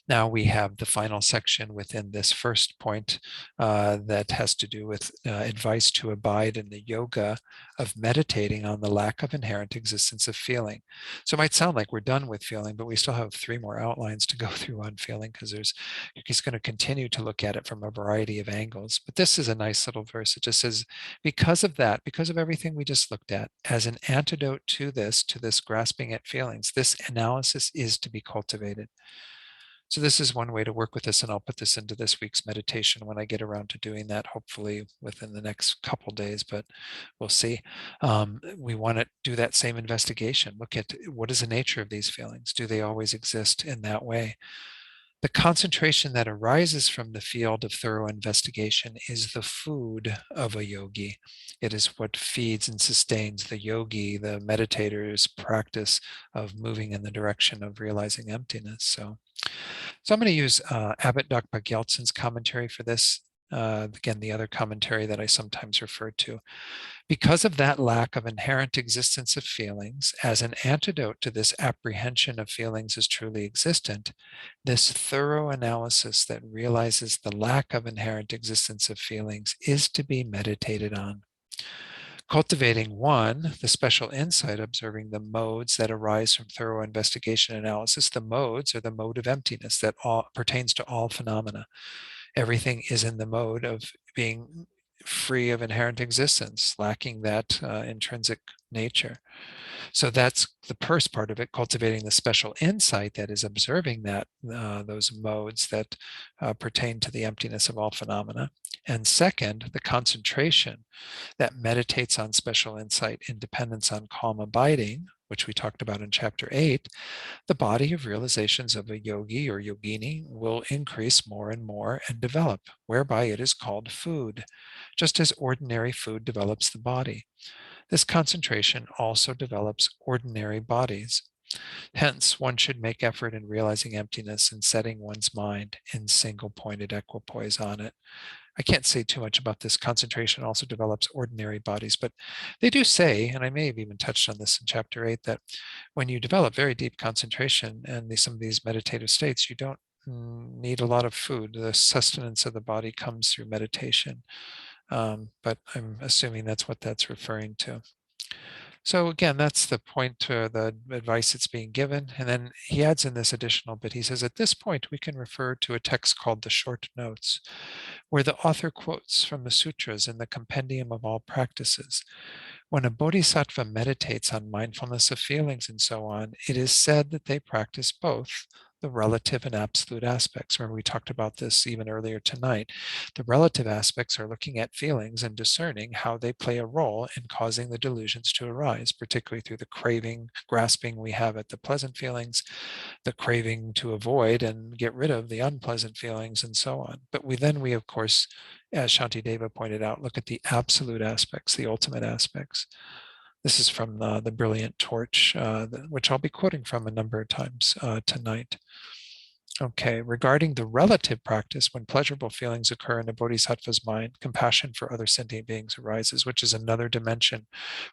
now we have the final section within this first point that has to do with advice to abide in the yoga of meditating on the lack of inherent existence of feeling. So it might sound like we're done with feeling, but we still have 3 more outlines to go through on feeling, because he's going to continue to look at it from a variety of angles. But this is a nice little verse. It just says, because of that, because of everything we just looked at, as an antidote to this grasping at feelings, this analysis is to be cultivated. So this is one way to work with this, and I'll put this into this week's meditation when I get around to doing that, hopefully within the next couple days, but we'll see. We want to do that same investigation. Look at what is the nature of these feelings? Do they always exist in that way? The concentration that arises from the field of thorough investigation is the food of a yogi. It is what feeds and sustains the yogi, the meditator's practice of moving in the direction of realizing emptiness. So I'm going to use Abbot Dr. Gyaltsen's commentary for this. Again, the other commentary that I sometimes refer to. Because of that lack of inherent existence of feelings, as an antidote to this apprehension of feelings as truly existent, this thorough analysis that realizes the lack of inherent existence of feelings is to be meditated on. Cultivating one, the special insight, observing the modes that arise from thorough investigation and analysis. The modes are the mode of emptiness that pertains to all phenomena. Everything is in the mode of being free of inherent existence, lacking that intrinsic nature. So that's the first part of it, cultivating the special insight that is observing that those modes that pertain to the emptiness of all phenomena. And second, the concentration that meditates on special insight in dependence on calm abiding, which we talked about in chapter 8, the body of realizations of a yogi or yogini will increase more and more and develop, whereby it is called food, just as ordinary food develops the body. This concentration also develops ordinary bodies. Hence, one should make effort in realizing emptiness and setting one's mind in single-pointed equipoise on it. I can't say too much about this. Concentration also develops ordinary bodies, but they do say, and I may have even touched on this in chapter 8, that when you develop very deep concentration and some of these meditative states, you don't need a lot of food. The sustenance of the body comes through meditation. But I'm assuming that's what that's referring to. So again, that's the point to the advice that's being given. And then he adds in this additional bit. He says, at this point, we can refer to a text called the Short Notes, where the author quotes from the sutras in the Compendium of All Practices. When a bodhisattva meditates on mindfulness of feelings and so on, it is said that they practice both the relative and absolute aspects. Remember, we talked about this even earlier tonight. The relative aspects are looking at feelings and discerning how they play a role in causing the delusions to arise, particularly through the craving, grasping we have at the pleasant feelings, the craving to avoid and get rid of the unpleasant feelings, and so on. But we of course, as Shantideva pointed out, look at the absolute aspects, the ultimate aspects. This is from the Brilliant Torch, which I'll be quoting from a number of times tonight. Okay, regarding the relative practice, when pleasurable feelings occur in a bodhisattva's mind, compassion for other sentient beings arises, which is another dimension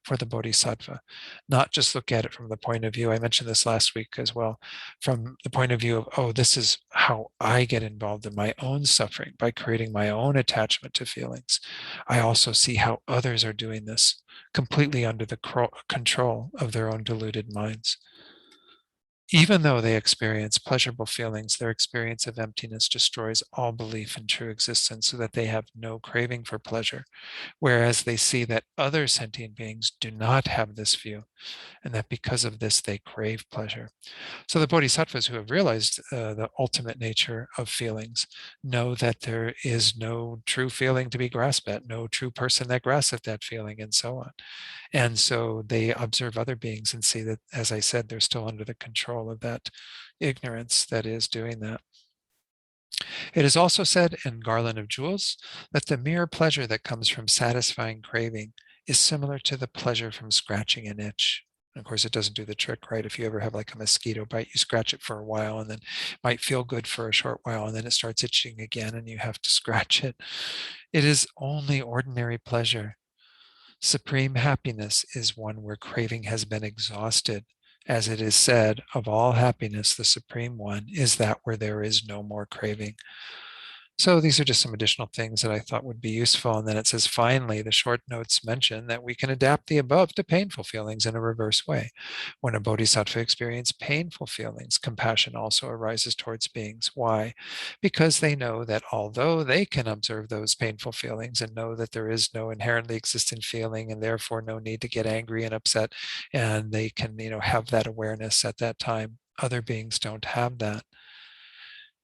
for the bodhisattva. Not just look at it from the point of view, I mentioned this last week as well, from the point of view of, oh, this is how I get involved in my own suffering by creating my own attachment to feelings. I also see how others are doing this completely under the control of their own deluded minds. Even though they experience pleasurable feelings, their experience of emptiness destroys all belief in true existence so that they have no craving for pleasure, whereas they see that other sentient beings do not have this view, and that because of this, they crave pleasure. So the bodhisattvas who have realized the ultimate nature of feelings know that there is no true feeling to be grasped at, no true person that grasps at that feeling, and so on. And so they observe other beings and see that, as I said, they're still under the control of that ignorance that is doing that. It is also said in Garland of Jewels that the mere pleasure that comes from satisfying craving is similar to the pleasure from scratching an itch. And of course, it doesn't do the trick, right? If you ever have like a mosquito bite, you scratch it for a while and then it might feel good for a short while and then it starts itching again and you have to scratch it. It is only ordinary pleasure. Supreme happiness is one where craving has been exhausted As it is said, of all happiness, the supreme one is that where there is no more craving. So these are just some additional things that I thought would be useful. And then it says, finally, the short notes mention that we can adapt the above to painful feelings in a reverse way. When a bodhisattva experiences painful feelings, compassion also arises towards beings. Why? Because they know that although they can observe those painful feelings and know that there is no inherently existent feeling and therefore no need to get angry and upset, and they can, have that awareness at that time, other beings don't have that.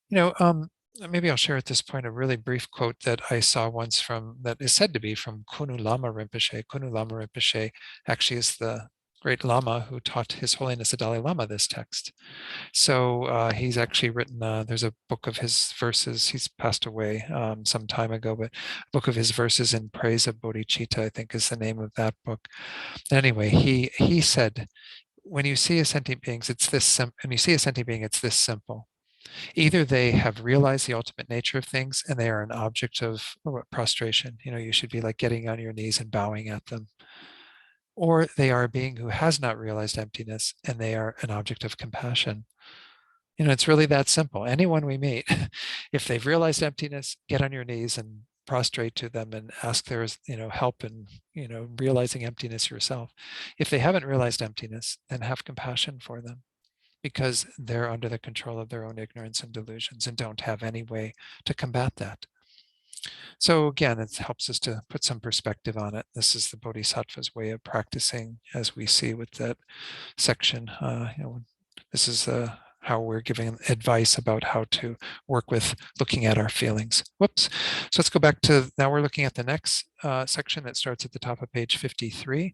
You know, maybe I'll share at this point a really brief quote that I saw once that is said to be from Kunu Lama Rinpoche. Kunu Lama Rinpoche actually is the great Lama who taught His Holiness the Dalai Lama this text. So he's actually written, there's a book of his verses. He's passed away some time ago, but a book of his verses in praise of bodhicitta, I think is the name of that book. Anyway, he said, when you see a sentient beings, it's this simple. When you see a sentient being, it's this simple. Either they have realized the ultimate nature of things and they are an object of prostration. You should be like getting on your knees and bowing at them. Or they are a being who has not realized emptiness and they are an object of compassion. It's really that simple. Anyone we meet, if they've realized emptiness, get on your knees and prostrate to them and ask their help in realizing emptiness yourself. If they haven't realized emptiness, then have compassion for them, because they're under the control of their own ignorance and delusions and don't have any way to combat that. So again, it helps us to put some perspective on it. This is the Bodhisattva's way of practicing, as we see with that section. This is how we're giving advice about how to work with looking at our feelings. Whoops. So let's go back to, now we're looking at the next section that starts at the top of page 53,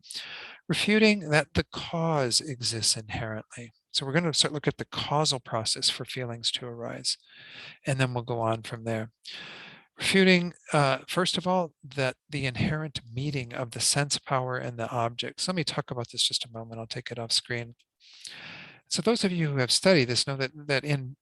refuting that the cause exists inherently. So we're going to start look at the causal process for feelings to arise, and then we'll go on from there. Refuting, first of all, that the inherent meeting of the sense power and the objects. Let me talk about this just a moment. I'll take it off screen. So those of you who have studied this know that in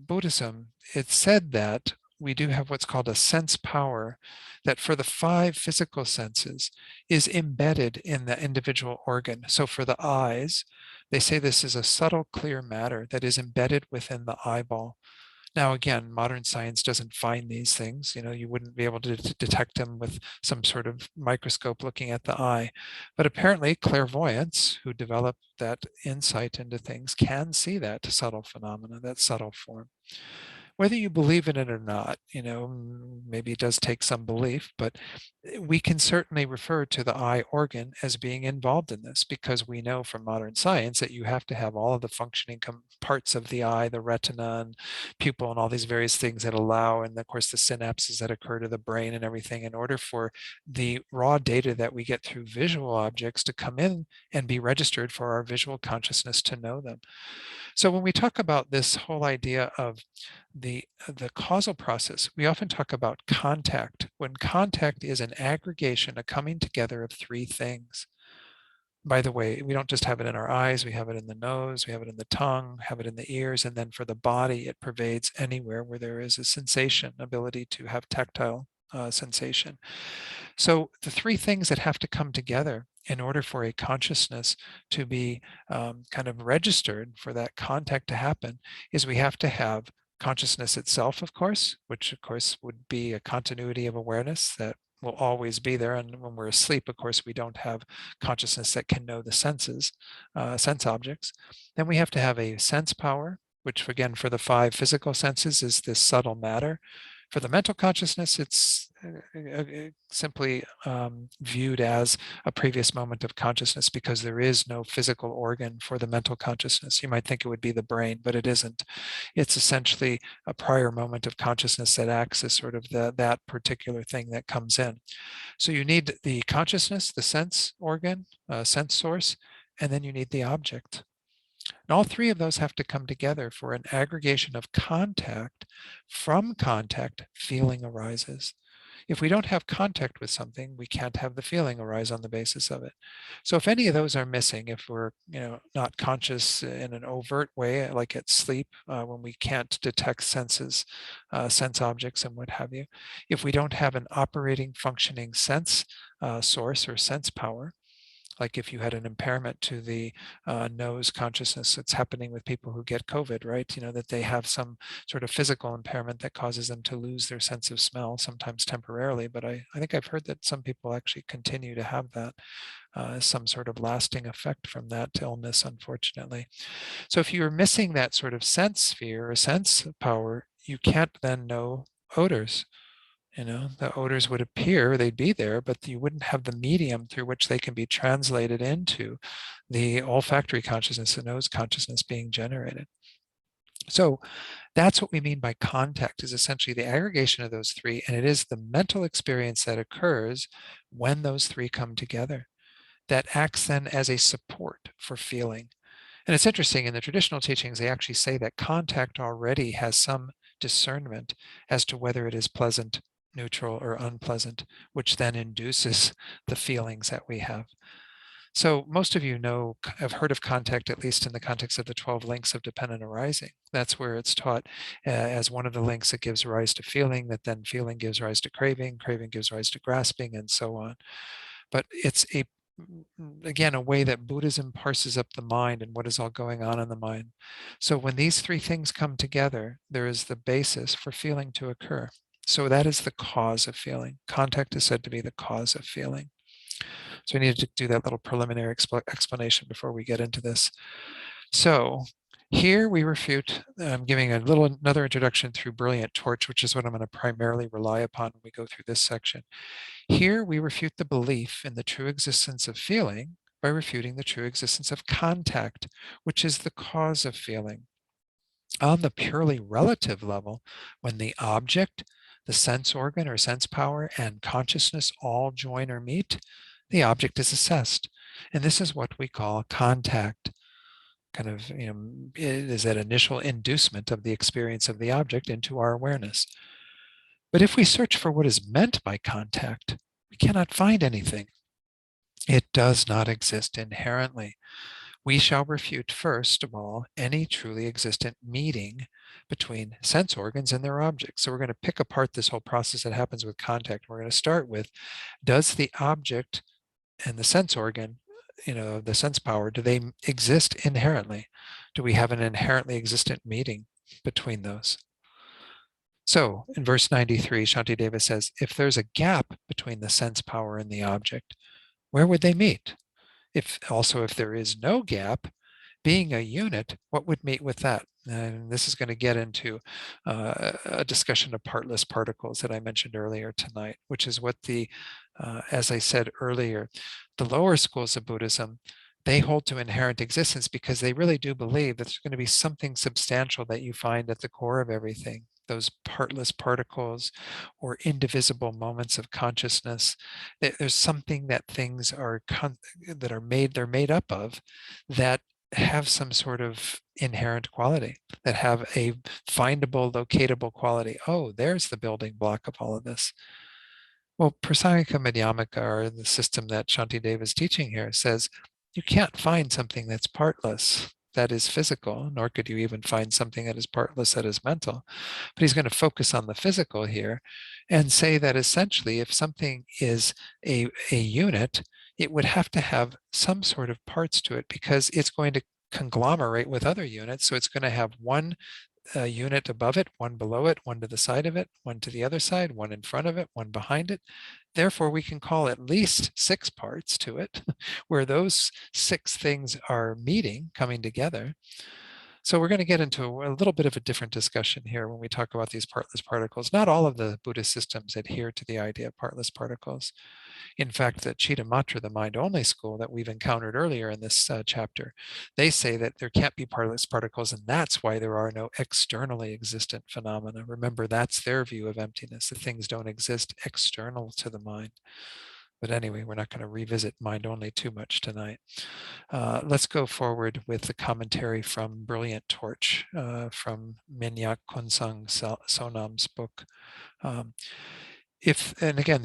Buddhism, it's said that we do have what's called a sense power that for the 5 physical senses is embedded in the individual organ. So for the eyes, they say this is a subtle, clear matter that is embedded within the eyeball. Now, again, modern science doesn't find these things. You wouldn't be able to detect them with some sort of microscope looking at the eye. But apparently clairvoyants who develop that insight into things can see that subtle phenomena, that subtle form. Whether you believe in it or not, maybe it does take some belief, but we can certainly refer to the eye organ as being involved in this, because we know from modern science that you have to have all of the functioning parts of the eye, the retina and pupil and all these various things that allow, and of course the synapses that occur to the brain and everything, in order for the raw data that we get through visual objects to come in and be registered for our visual consciousness to know them. So when we talk about this whole idea of the causal process, we often talk about contact, when contact is an aggregation, a coming together of 3 things. By the way, we don't just have it in our eyes, we have it in the nose, we have it in the tongue, have it in the ears, and then for the body, it pervades anywhere where there is a sensation, ability to have tactile sensation. So the 3 things that have to come together in order for a consciousness to be kind of registered, for that contact to happen, is we have to have consciousness itself, of course, which of course would be a continuity of awareness that will always be there. And when we're asleep, of course, we don't have consciousness that can know the senses, sense objects. Then we have to have a sense power, which again, for the 5 physical senses is this subtle matter. For the mental consciousness, it's simply viewed as a previous moment of consciousness, because there is no physical organ for the mental consciousness. You might think it would be the brain, but it isn't. It's essentially a prior moment of consciousness that acts as sort of that particular thing that comes in. So you need the consciousness, the sense organ, sense source, and then you need the object. And all 3 of those have to come together for an aggregation of contact. From contact, feeling arises. If we don't have contact with something, we can't have the feeling arise on the basis of it. So if any of those are missing, if we're not conscious in an overt way, like at sleep, when we can't detect senses, sense objects and what have you, if we don't have an operating, functioning sense source or sense power, Like if you had an impairment to the nose consciousness, it's happening with people who get COVID, right? That they have some sort of physical impairment that causes them to lose their sense of smell, sometimes temporarily. But I think I've heard that some people actually continue to have that, some sort of lasting effect from that illness, unfortunately. So if you're missing that sort of sense sphere or sense power, you can't then know odors. The odors would appear, they'd be there, but you wouldn't have the medium through which they can be translated into the olfactory consciousness, the nose consciousness being generated. So that's what we mean by contact, is essentially the aggregation of those three, and it is the mental experience that occurs when those three come together that acts then as a support for feeling. And it's interesting, in the traditional teachings, they actually say that contact already has some discernment as to whether it is pleasant, neutral, or unpleasant, which then induces the feelings that we have. So most of you have heard of contact, at least in the context of the 12 links of dependent arising. That's where it's taught as one of the links that gives rise to feeling, that then feeling gives rise to craving, craving gives rise to grasping, and so on. But it's again, a way that Buddhism parses up the mind and what is all going on in the mind. So when these three things come together, there is the basis for feeling to occur. So that is the cause of feeling. Contact is said to be the cause of feeling. So we need to do that little preliminary explanation before we get into this. So here we refute, I'm giving another introduction through Brilliant Torch, which is what I'm going to primarily rely upon when we go through this section. Here we refute the belief in the true existence of feeling by refuting the true existence of contact, which is the cause of feeling. On the purely relative level, when the object, the sense organ or sense power, and consciousness all join or meet, the object is assessed. And this is what we call contact. Kind of, it is that initial inducement of the experience of the object into our awareness. But if we search for what is meant by contact, we cannot find anything. It does not exist inherently. We shall refute, first of all, any truly existent meeting between sense organs and their objects. So we're going to pick apart this whole process that happens with contact. We're going to start with, does the object and the sense organ, the sense power, do they exist inherently? Do we have an inherently existent meeting between those? So in verse 93, Shantideva says, if there's a gap between the sense power and the object, where would they meet? If there is no gap, being a unit, what would meet with that? And this is going to get into a discussion of partless particles that I mentioned earlier tonight, which is what as I said earlier, the lower schools of Buddhism, they hold to inherent existence because they really do believe that there's going to be something substantial that you find at the core of everything. Those partless particles or indivisible moments of consciousness. There's something that things they're made up of that have some sort of inherent quality, that have a findable, locatable quality. Oh, there's the building block of all of this. Well, Prasangika Madhyamaka, or the system that Shantideva is teaching here, says you can't find something that's partless, that is physical, nor could you even find something that is partless, that is mental. But he's going to focus on the physical here and say that essentially if something is a unit, it would have to have some sort of parts to it because it's going to conglomerate with other units. So it's going to have one unit above it, one below it, one to the side of it, one to the other side, one in front of it, one behind it. Therefore, we can call at least 6 parts to it, where those 6 things are meeting, coming together. So we're going to get into a little bit of a different discussion here when we talk about these partless particles. Not all of the Buddhist systems adhere to the idea of partless particles. In fact, the Chittamatra, the mind-only school that we've encountered earlier in this chapter, they say that there can't be partless particles, and that's why there are no externally existent phenomena. Remember, that's their view of emptiness, that things don't exist external to the mind. But anyway, we're not going to revisit mind-only too much tonight. Let's go forward with the commentary from Brilliant Torch from Minyak Kunsang Sonam's book. And again,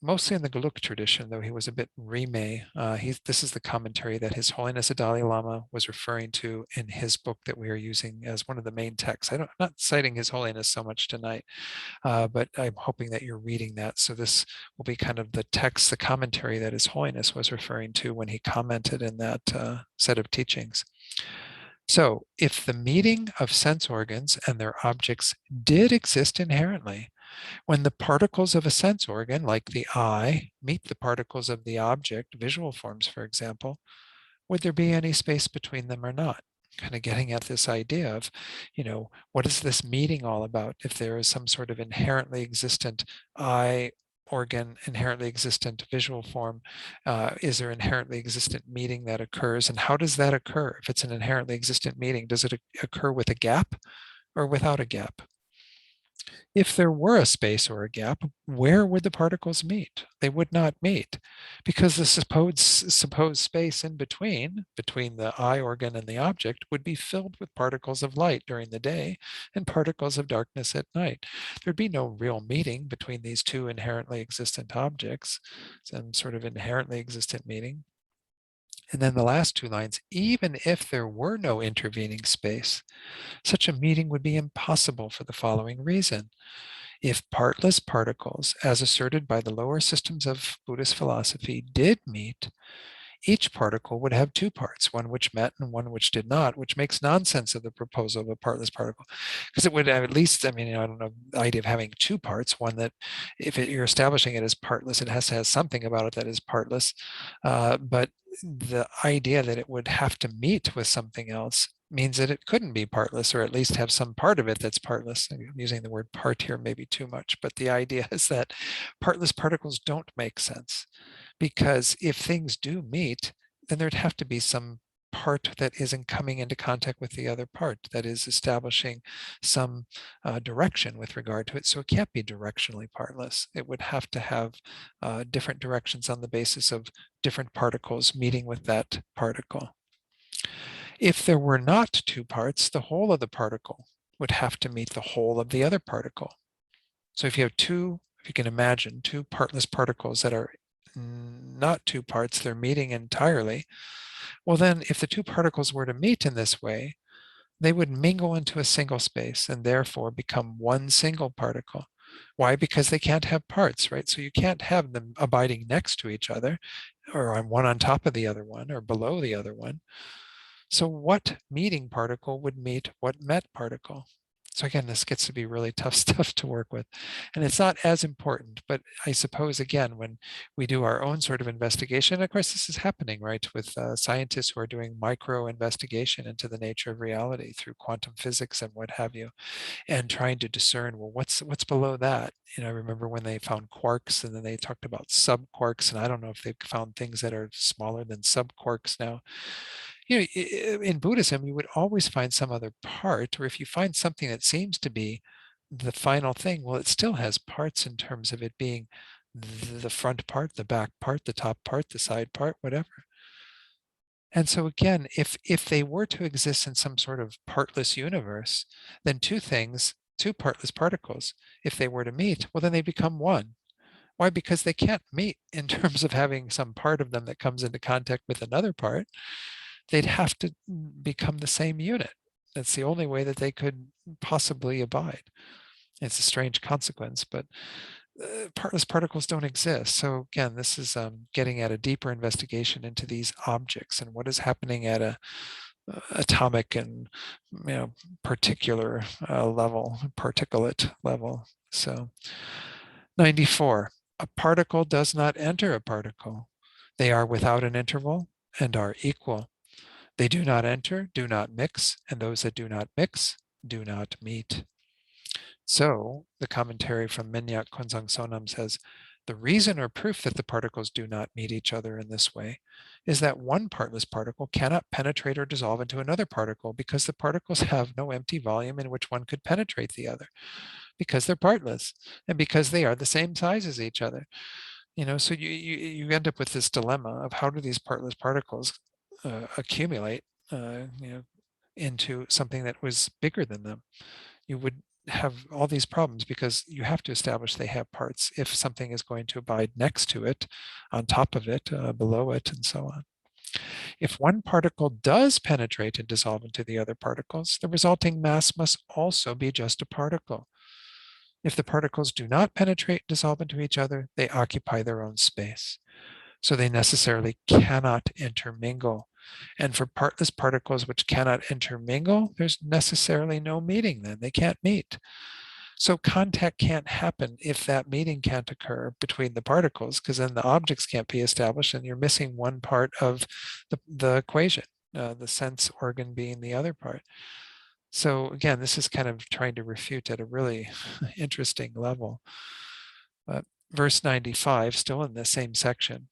mostly in the Geluk tradition, though he was a bit Rime. This is the commentary that His Holiness the Dalai Lama was referring to in his book that we are using as one of the main texts. I'm not citing His Holiness so much tonight, but I'm hoping that you're reading that. So this will be kind of the text, the commentary that His Holiness was referring to when he commented in that set of teachings. So if the meeting of sense organs and their objects did exist inherently, when the particles of a sense organ, like the eye, meet the particles of the object, visual forms, for example, would there be any space between them or not? Kind of getting at this idea of, what is this meeting all about? If there is some sort of inherently existent eye organ, inherently existent visual form, is there inherently existent meeting that occurs? And how does that occur? If it's an inherently existent meeting, does it occur with a gap or without a gap? If there were a space or a gap, where would the particles meet? They would not meet because the supposed space in between the eye organ and the object would be filled with particles of light during the day and particles of darkness at night. There'd be no real meeting between these two inherently existent objects, some sort of inherently existent meeting. And then the last two lines, even if there were no intervening space, such a meeting would be impossible for the following reason. If partless particles, as asserted by the lower systems of Buddhist philosophy, did meet, each particle would have two parts, one which met and one which did not, which makes nonsense of the proposal of a partless particle. Because it would have at least, I don't know, the idea of having two parts, one that if you're establishing it as partless, it has to have something about it that is partless. But the idea that it would have to meet with something else means that it couldn't be partless, or at least have some part of it that's partless. I'm using the word part here maybe too much, but the idea is that partless particles don't make sense. Because if things do meet, then there'd have to be some part that isn't coming into contact with the other part, that is establishing some direction with regard to it. So it can't be directionally partless. It would have to have different directions on the basis of different particles meeting with that particle. If there were not two parts, the whole of the particle would have to meet the whole of the other particle. So if you have if you can imagine two partless particles that are not two parts, they're meeting entirely, well then if the two particles were to meet in this way, they would mingle into a single space and therefore become one single particle. Why? Because they can't have parts, right? So you can't have them abiding next to each other, or one on top of the other one, or below the other one. So what meeting particle would meet what met particle? So again, this gets to be really tough stuff to work with. And it's not as important, but I suppose, again, when we do our own sort of investigation, of course, this is happening, right, with scientists who are doing micro investigation into the nature of reality through quantum physics and what have you, and trying to discern, well, what's below that? I remember when they found quarks, and then they talked about subquarks, and I don't know if they've found things that are smaller than subquarks now. In Buddhism, you would always find some other part, or if you find something that seems to be the final thing, well, it still has parts in terms of it being the front part, the back part, the top part, the side part, whatever. And so again, if they were to exist in some sort of partless universe, then two partless particles, if they were to meet, well, then they become one. Why? Because they can't meet in terms of having some part of them that comes into contact with another part. They'd have to become the same unit. That's the only way that they could possibly abide. It's a strange consequence, but partless particles don't exist. So again, this is getting at a deeper investigation into these objects and what is happening at a atomic and particular level, particulate level. So 94, a particle does not enter a particle. They are without an interval and are equal. They do not enter, do not mix, and those that do not mix do not meet. So the commentary from Minyak Kunzang Sonam says, the reason or proof that the particles do not meet each other in this way is that one partless particle cannot penetrate or dissolve into another particle because the particles have no empty volume in which one could penetrate the other, because they're partless and because they are the same size as each other. So you end up with this dilemma of how do these partless particles accumulate into something that was bigger than them. You would have all these problems because you have to establish they have parts if something is going to abide next to it, on top of it, below it, and so on. If one particle does penetrate and dissolve into the other particles, the resulting mass must also be just a particle. If the particles do not penetrate and dissolve into each other, they occupy their own space. So they necessarily cannot intermingle. And for partless particles which cannot intermingle, there's necessarily no meeting then. They can't meet. So contact can't happen if that meeting can't occur between the particles, because then the objects can't be established and you're missing one part of the equation, the sense organ being the other part. So again, this is kind of trying to refute at a really interesting level. Verse 95, still in the same section.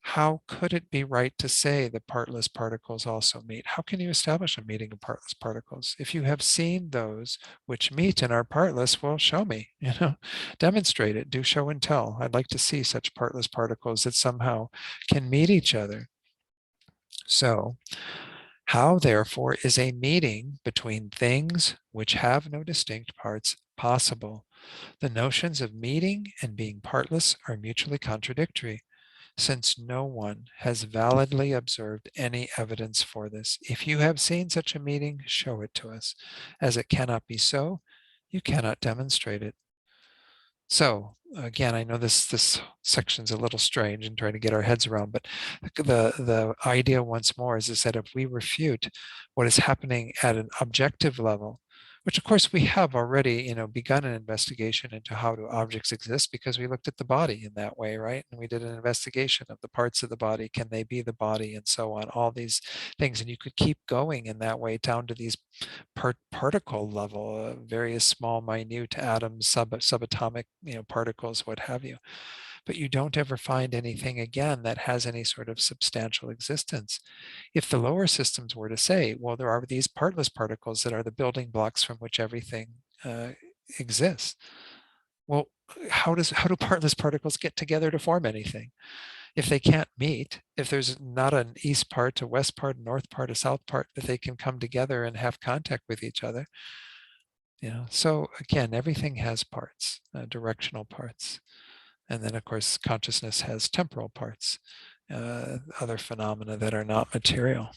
How could it be right to say that partless particles also meet? How can you establish a meeting of partless particles? If you have seen those which meet and are partless, well, show me, demonstrate it, do show and tell. I'd like to see such partless particles that somehow can meet each other. So, how therefore is a meeting between things which have no distinct parts possible? The notions of meeting and being partless are mutually contradictory, since no one has validly observed any evidence for this. If you have seen such a meeting, show it to us. As it cannot be so, you cannot demonstrate it. So again, I know this section's a little strange and trying to get our heads around, but the idea once more is that if we refute what is happening at an objective level, which of course we have already, begun an investigation into how do objects exist, because we looked at the body in that way, right? And we did an investigation of the parts of the body, can they be the body, and so on, all these things. And you could keep going in that way down to these particle level, various small, minute atoms, subatomic, particles, what have you. But you don't ever find anything again that has any sort of substantial existence. If the lower systems were to say, well, there are these partless particles that are the building blocks from which everything exists. Well, how do partless particles get together to form anything? If they can't meet, if there's not an east part, a west part, a north part, a south part that they can come together and have contact with each other. So again, everything has parts, directional parts. And then of course, consciousness has temporal parts, other phenomena that are not material.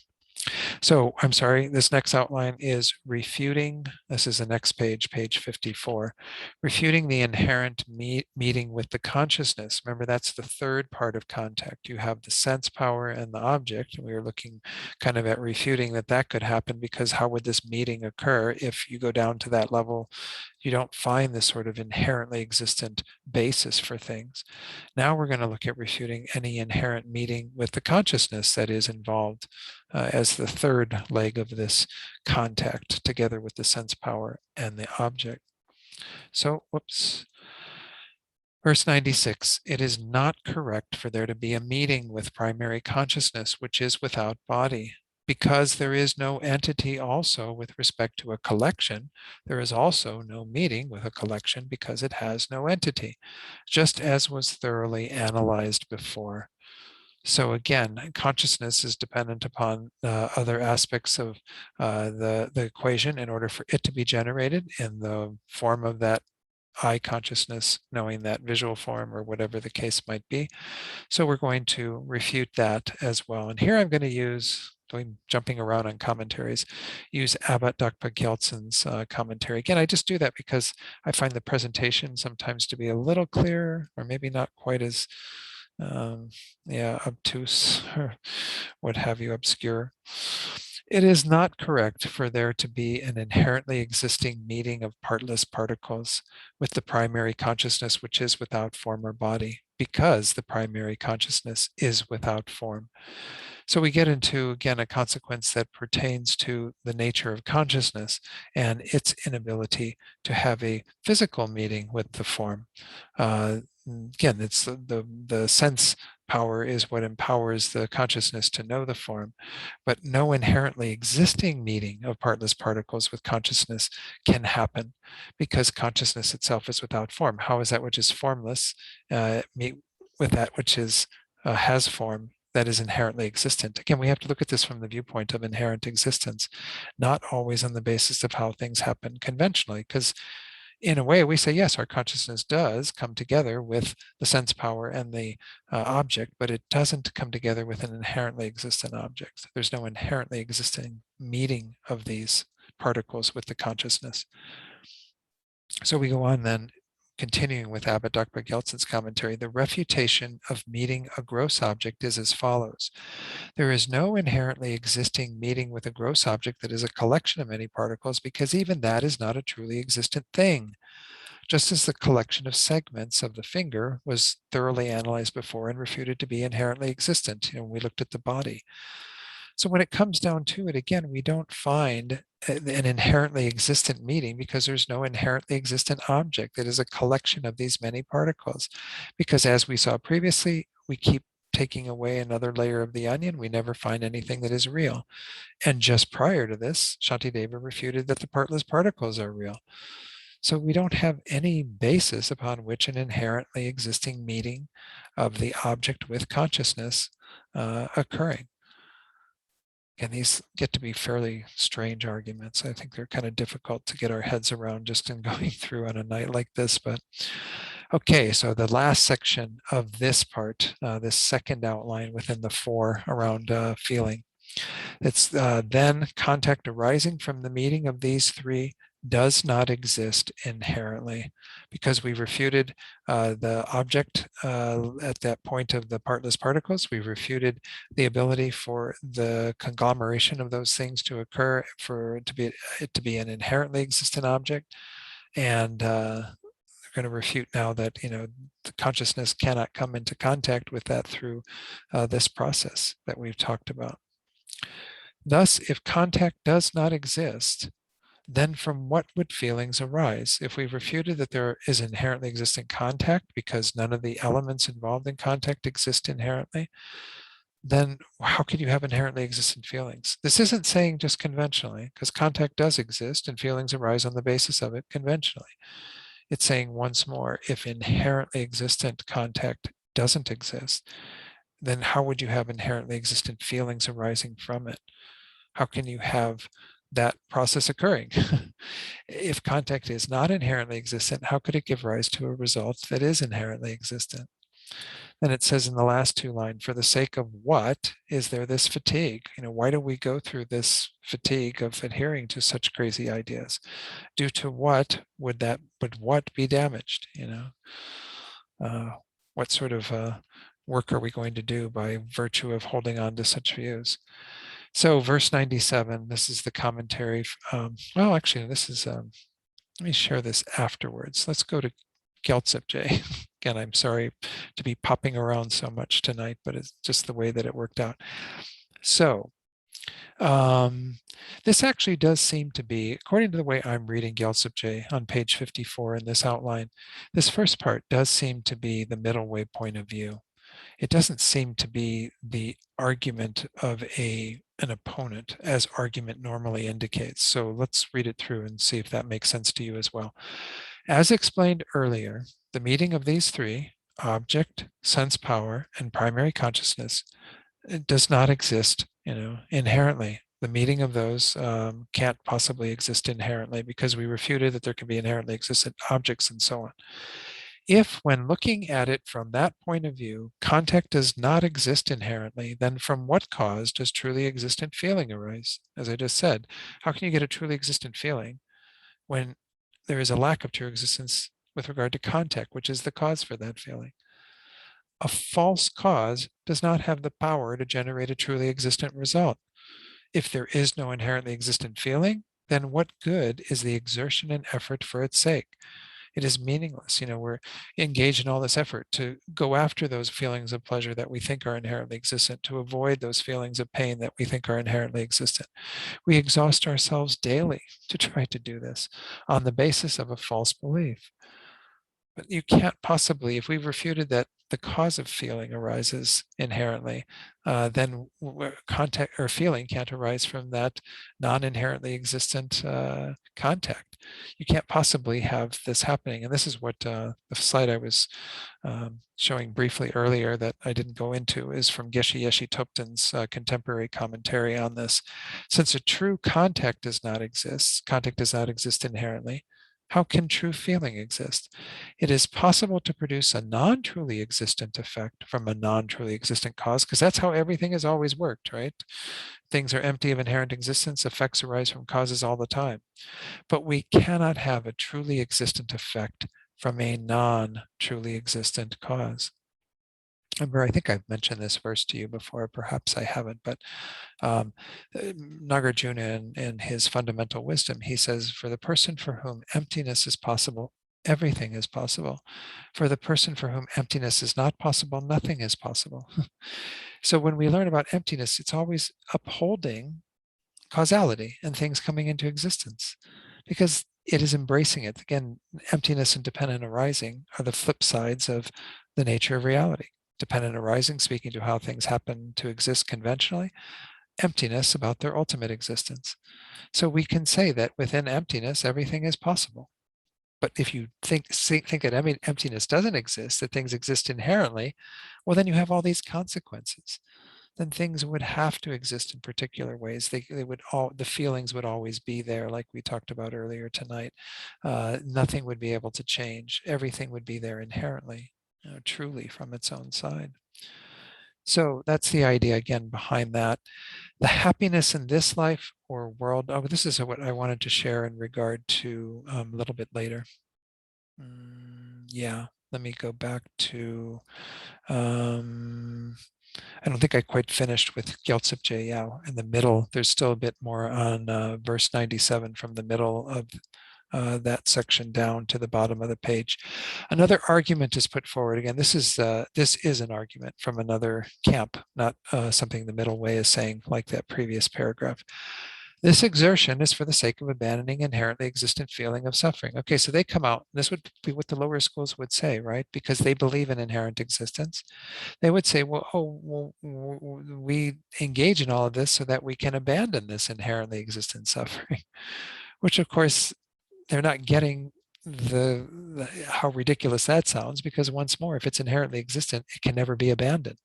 So I'm sorry, this next outline is refuting, this is the next page, page 54, refuting the inherent meeting with the consciousness. Remember, that's the third part of contact. You have the sense power and the object. And we were looking kind of at refuting that could happen, because how would this meeting occur if you go down to that level? You don't find this sort of inherently existent basis for things. Now we're going to look at refuting any inherent meeting with the consciousness that is involved as the third leg of this contact, together with the sense power and the object. So, Verse 96, it is not correct for there to be a meeting with primary consciousness, which is without body. Because there is no entity also with respect to a collection, there is also no meeting with a collection because it has no entity, just as was thoroughly analyzed before. So again, consciousness is dependent upon other aspects of the equation in order for it to be generated in the form of that eye consciousness, knowing that visual form or whatever the case might be. So we're going to refute that as well. And here I'm going to use, jumping around on commentaries, use Abbot Dakpa Gyaltsen's commentary. Again, I just do that because I find the presentation sometimes to be a little clearer, or maybe not quite as obtuse or what have you, obscure. It is not correct for there to be an inherently existing meeting of partless particles with the primary consciousness, which is without form or body, because the primary consciousness is without form. So we get into, again, a consequence that pertains to the nature of consciousness and its inability to have a physical meeting with the form. Again, it's the sense power is what empowers the consciousness to know the form, but no inherently existing meeting of partless particles with consciousness can happen, because consciousness itself is without form. How is that which is formless meet with that which is has form? that is inherently existent. Again, we have to look at this from the viewpoint of inherent existence, not always on the basis of how things happen conventionally, because in a way we say, yes, our consciousness does come together with the sense power and the object, but it doesn't come together with an inherently existent object. There's no inherently existing meeting of these particles with the consciousness. So we go on then, continuing with Abbot Dr. Geltsen's commentary. The refutation of meeting a gross object is as follows. There is no inherently existing meeting with a gross object that is a collection of many particles, because even that is not a truly existent thing. Just as the collection of segments of the finger was thoroughly analyzed before and refuted to be inherently existent, we looked at the body. So when it comes down to it, again, we don't find an inherently existent meeting, because there's no inherently existent object. It is a collection of these many particles. Because as we saw previously, we keep taking away another layer of the onion, we never find anything that is real. And just prior to this, Shantideva refuted that the partless particles are real. So we don't have any basis upon which an inherently existing meeting of the object with consciousness occurring. And these get to be fairly strange arguments. I think they're kind of difficult to get our heads around just in going through on a night like this. But okay, so the last section of this part, this second outline within the four around feeling. It's then contact arising from the meeting of these three does not exist inherently, because we refuted the object at that point of the partless particles. We refuted the ability for the conglomeration of those things to occur, for it to be an inherently existent object. And they're going to refute now that the consciousness cannot come into contact with that through this process that we've talked about. Thus, if contact does not exist, then from what would feelings arise? If we refuted that there is inherently existing contact because none of the elements involved in contact exist inherently, then how could you have inherently existent feelings? This isn't saying just conventionally, because contact does exist and feelings arise on the basis of it conventionally. It's saying once more, if inherently existent contact doesn't exist, then how would you have inherently existent feelings arising from it? How can you have that process occurring? If contact is not inherently existent, how could it give rise to a result that is inherently existent? Then it says in the last two lines, for the sake of what is there this fatigue? Why do we go through this fatigue of adhering to such crazy ideas? Due to what would what be damaged? What sort of work are we going to do by virtue of holding on to such views? So verse 97, this is the commentary. Well, actually, this is, let me share this afterwards. Let's go to Gyaltsep. Again, I'm sorry to be popping around so much tonight, but it's just the way that it worked out. So this actually does seem to be, according to the way I'm reading Gyaltsep on page 54 in this outline, this first part does seem to be the middle way point of view. It doesn't seem to be the argument of an opponent, as argument normally indicates. So let's read it through and see if that makes sense to you as well. As explained earlier, the meeting of these three, object, sense power, and primary consciousness, it does not exist, inherently. The meeting of those can't possibly exist inherently, because we refuted that there can be inherently existent objects and so on. If, when looking at it from that point of view, contact does not exist inherently, then from what cause does truly existent feeling arise? As I just said, how can you get a truly existent feeling when there is a lack of true existence with regard to contact, which is the cause for that feeling? A false cause does not have the power to generate a truly existent result. If there is no inherently existent feeling, then what good is the exertion and effort for its sake? It is meaningless. We're engaged in all this effort to go after those feelings of pleasure that we think are inherently existent, to avoid those feelings of pain that we think are inherently existent. We exhaust ourselves daily to try to do this on the basis of a false belief. But you can't possibly, if we've refuted that the cause of feeling arises inherently, then contact or feeling can't arise from that non-inherently existent contact. You can't possibly have this happening. And this is what the slide I was showing briefly earlier that I didn't go into is from Geshe Yeshe Topten's contemporary commentary on this. Since a true contact does not exist inherently, how can true feeling exist? It is possible to produce a non-truly existent effect from a non-truly existent cause, because that's how everything has always worked, right? Things are empty of inherent existence. Effects arise from causes all the time. But we cannot have a truly existent effect from a non-truly existent cause. Remember, I think I've mentioned this verse to you before, perhaps I haven't, but Nagarjuna in his fundamental wisdom, he says, for the person for whom emptiness is possible, everything is possible. For the person for whom emptiness is not possible, nothing is possible. So when we learn about emptiness, it's always upholding causality and things coming into existence, because it is embracing it. Again, emptiness and dependent arising are the flip sides of the nature of reality. Dependent arising, speaking to how things happen to exist conventionally, emptiness about their ultimate existence. So we can say that within emptiness, everything is possible. But if you think that emptiness doesn't exist, that things exist inherently, well, then you have all these consequences. Then things would have to exist in particular ways. The feelings would always be there, like we talked about earlier tonight. Nothing would be able to change. Everything would be there inherently, truly from its own side. So that's the idea again behind that. The happiness in this life or world. Oh, this is what I wanted to share in regard to a little bit later. Yeah, let me go back to. I don't think I quite finished with Gyaltsep Jeyao in the middle. There's still a bit more on verse 97 from the middle of that section down to the bottom of the page. Another argument is put forward. Again, this is an argument from another camp, not something the middle way is saying like that previous paragraph. This exertion is for the sake of abandoning inherently existent feeling of suffering. Okay, so they come out, this would be what the lower schools would say, right? Because they believe in inherent existence. They would say, we engage in all of this so that we can abandon this inherently existent suffering, which of course, they're not getting how ridiculous that sounds, because once more, if it's inherently existent, it can never be abandoned.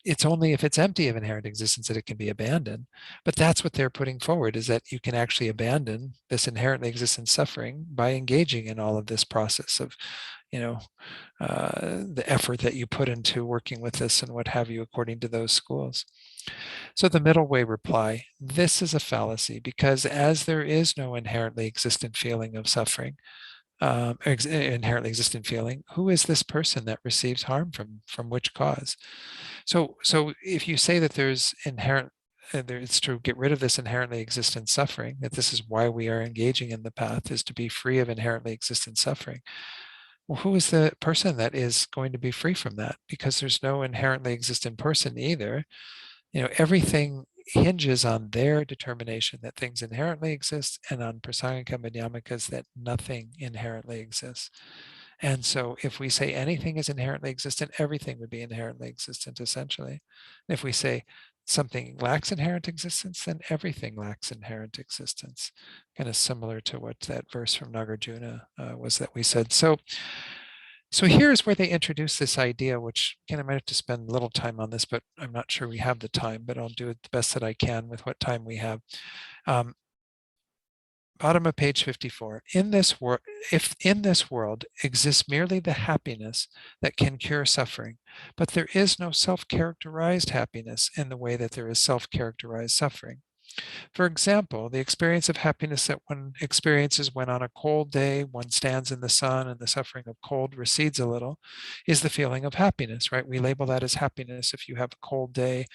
It's only if it's empty of inherent existence that it can be abandoned. But that's what they're putting forward, is that you can actually abandon this inherently existent suffering by engaging in all of this process of, the effort that you put into working with this and what have you, according to those schools. So the middle way reply, this is a fallacy, because as there is no inherently existent feeling of suffering, inherently existent feeling, who is this person that receives harm from which cause? So if you say that there's it's to get rid of this inherently existent suffering, that this is why we are engaging in the path, is to be free of inherently existent suffering. Well, who is the person that is going to be free from that? Because there's no inherently existent person either. Everything hinges on their determination that things inherently exist, and on prasangika madhyamikas that nothing inherently exists. And so if we say anything is inherently existent, everything would be inherently existent, essentially. And if we say something lacks inherent existence, then everything lacks inherent existence. Kind of similar to what that verse from Nagarjuna was that we said. So here's where they introduce this idea, which, again, I might have to spend a little time on this, but I'm not sure we have the time, but I'll do it the best that I can with what time we have. Bottom of page 54. If in this world exists merely the happiness that can cure suffering, but there is no self-characterized happiness in the way that there is self-characterized suffering. For example, the experience of happiness that one experiences when on a cold day one stands in the sun and the suffering of cold recedes a little is the feeling of happiness, right? We label that as happiness if you have a cold day,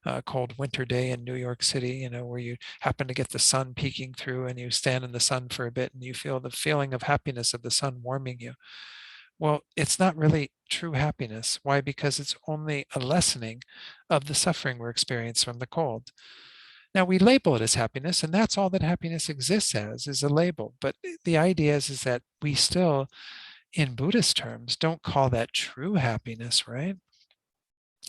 a cold winter day in New York City, where you happen to get the sun peeking through and you stand in the sun for a bit and you feel the feeling of happiness of the sun warming you. Well, it's not really true happiness. Why? Because it's only a lessening of the suffering we're experiencing from the cold. Now we label it as happiness, and that's all that happiness exists as, is a label. But the idea is that we still in Buddhist terms, don't call that true happiness, right?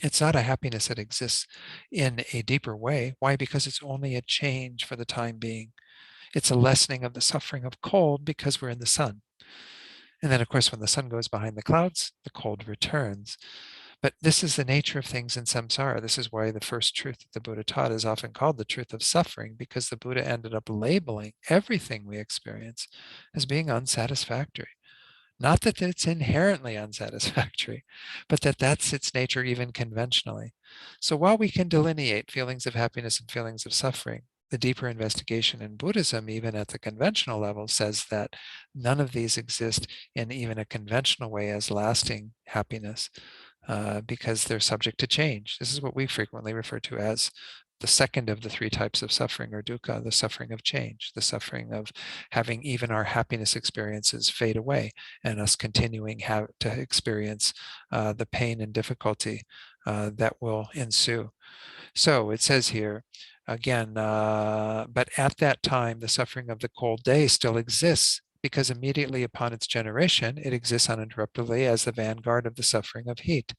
It's not a happiness that exists in a deeper way. Why? Because it's only a change for the time being. It's a lessening of the suffering of cold because we're in the sun. And then, of course, when the sun goes behind the clouds, the cold returns. But this is the nature of things in samsara. This is why the first truth that the Buddha taught is often called the truth of suffering, because the Buddha ended up labeling everything we experience as being unsatisfactory. Not that it's inherently unsatisfactory, but that that's its nature even conventionally. So while we can delineate feelings of happiness and feelings of suffering, the deeper investigation in Buddhism, even at the conventional level, says that none of these exist in even a conventional way as lasting happiness, because they're subject to change. This is what we frequently refer to as the second of the three types of suffering, or dukkha, the suffering of change, the suffering of having even our happiness experiences fade away and us continuing to experience the pain and difficulty that will ensue. So it says here, again, but at that time, the suffering of the cold day still exists, because immediately upon its generation, it exists uninterruptedly as the vanguard of the suffering of heat.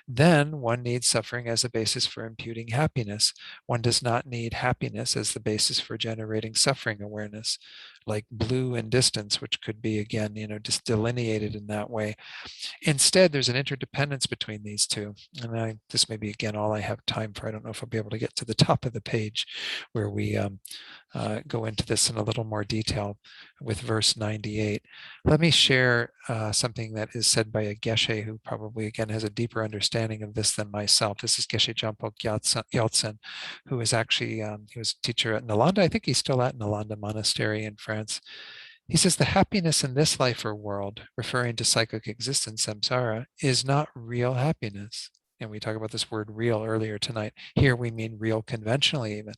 Then one needs suffering as a basis for imputing happiness. One does not need happiness as the basis for generating suffering awareness, like blue and distance, which could be, again, just delineated in that way. Instead, there's an interdependence between these two. And this may be, again, all I have time for. I don't know if I'll be able to get to the top of the page where we go into this in a little more detail with verse 98. Let me share something that is said by a Geshe who probably, again, has a deeper understanding of this than myself. This is Geshe Jampo Gyaltsen, who is actually, he was a teacher at Nalanda. I think he's still at Nalanda Monastery in France. He says the happiness in this life or world, referring to cyclic existence, samsara, is not real happiness. And we talked about this word real earlier tonight. Here we mean real conventionally even.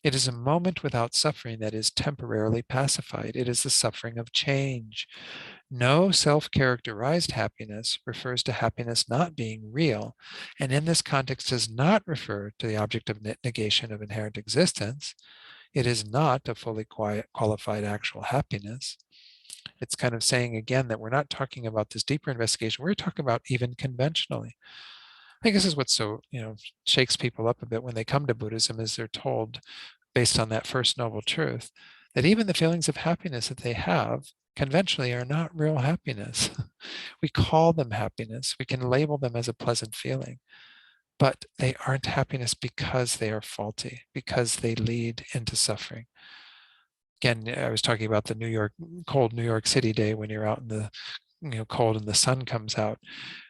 It is a moment without suffering that is temporarily pacified. It is the suffering of change. No self-characterized happiness refers to happiness not being real, and in this context does not refer to the object of negation of inherent existence. It is not a fully qualified actual happiness. It's kind of saying again that we're not talking about this deeper investigation. We're talking about even conventionally. I think this is what so shakes people up a bit when they come to Buddhism, is they're told, based on that first noble truth, that even the feelings of happiness that they have conventionally are not real happiness. We call them happiness. We can label them as a pleasant feeling, but they aren't happiness because they are faulty, because they lead into suffering. Again, I was talking about the cold New York City day when you're out in the cold and the sun comes out.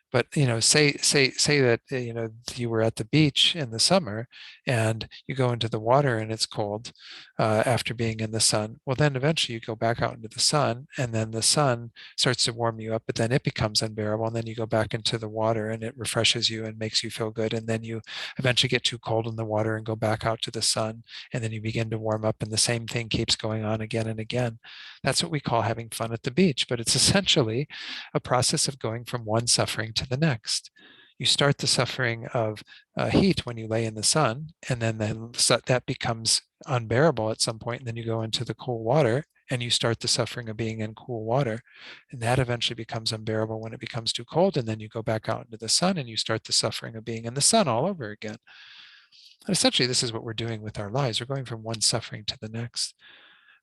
But say that you were at the beach in the summer and you go into the water and it's cold after being in the sun. Well, then eventually you go back out into the sun, and then the sun starts to warm you up, but then it becomes unbearable, and then you go back into the water and it refreshes you and makes you feel good, and then you eventually get too cold in the water and go back out to the sun, and then you begin to warm up, and the same thing keeps going on again and again. That's what we call having fun at the beach, but it's essentially a process of going from one suffering to the next. You start the suffering of heat when you lay in the sun, and then that becomes unbearable at some point, and then you go into the cool water and you start the suffering of being in cool water, and that eventually becomes unbearable when it becomes too cold, and then you go back out into the sun and you start the suffering of being in the sun all over again. And essentially, this is what we're doing with our lives. We're going from one suffering to the next.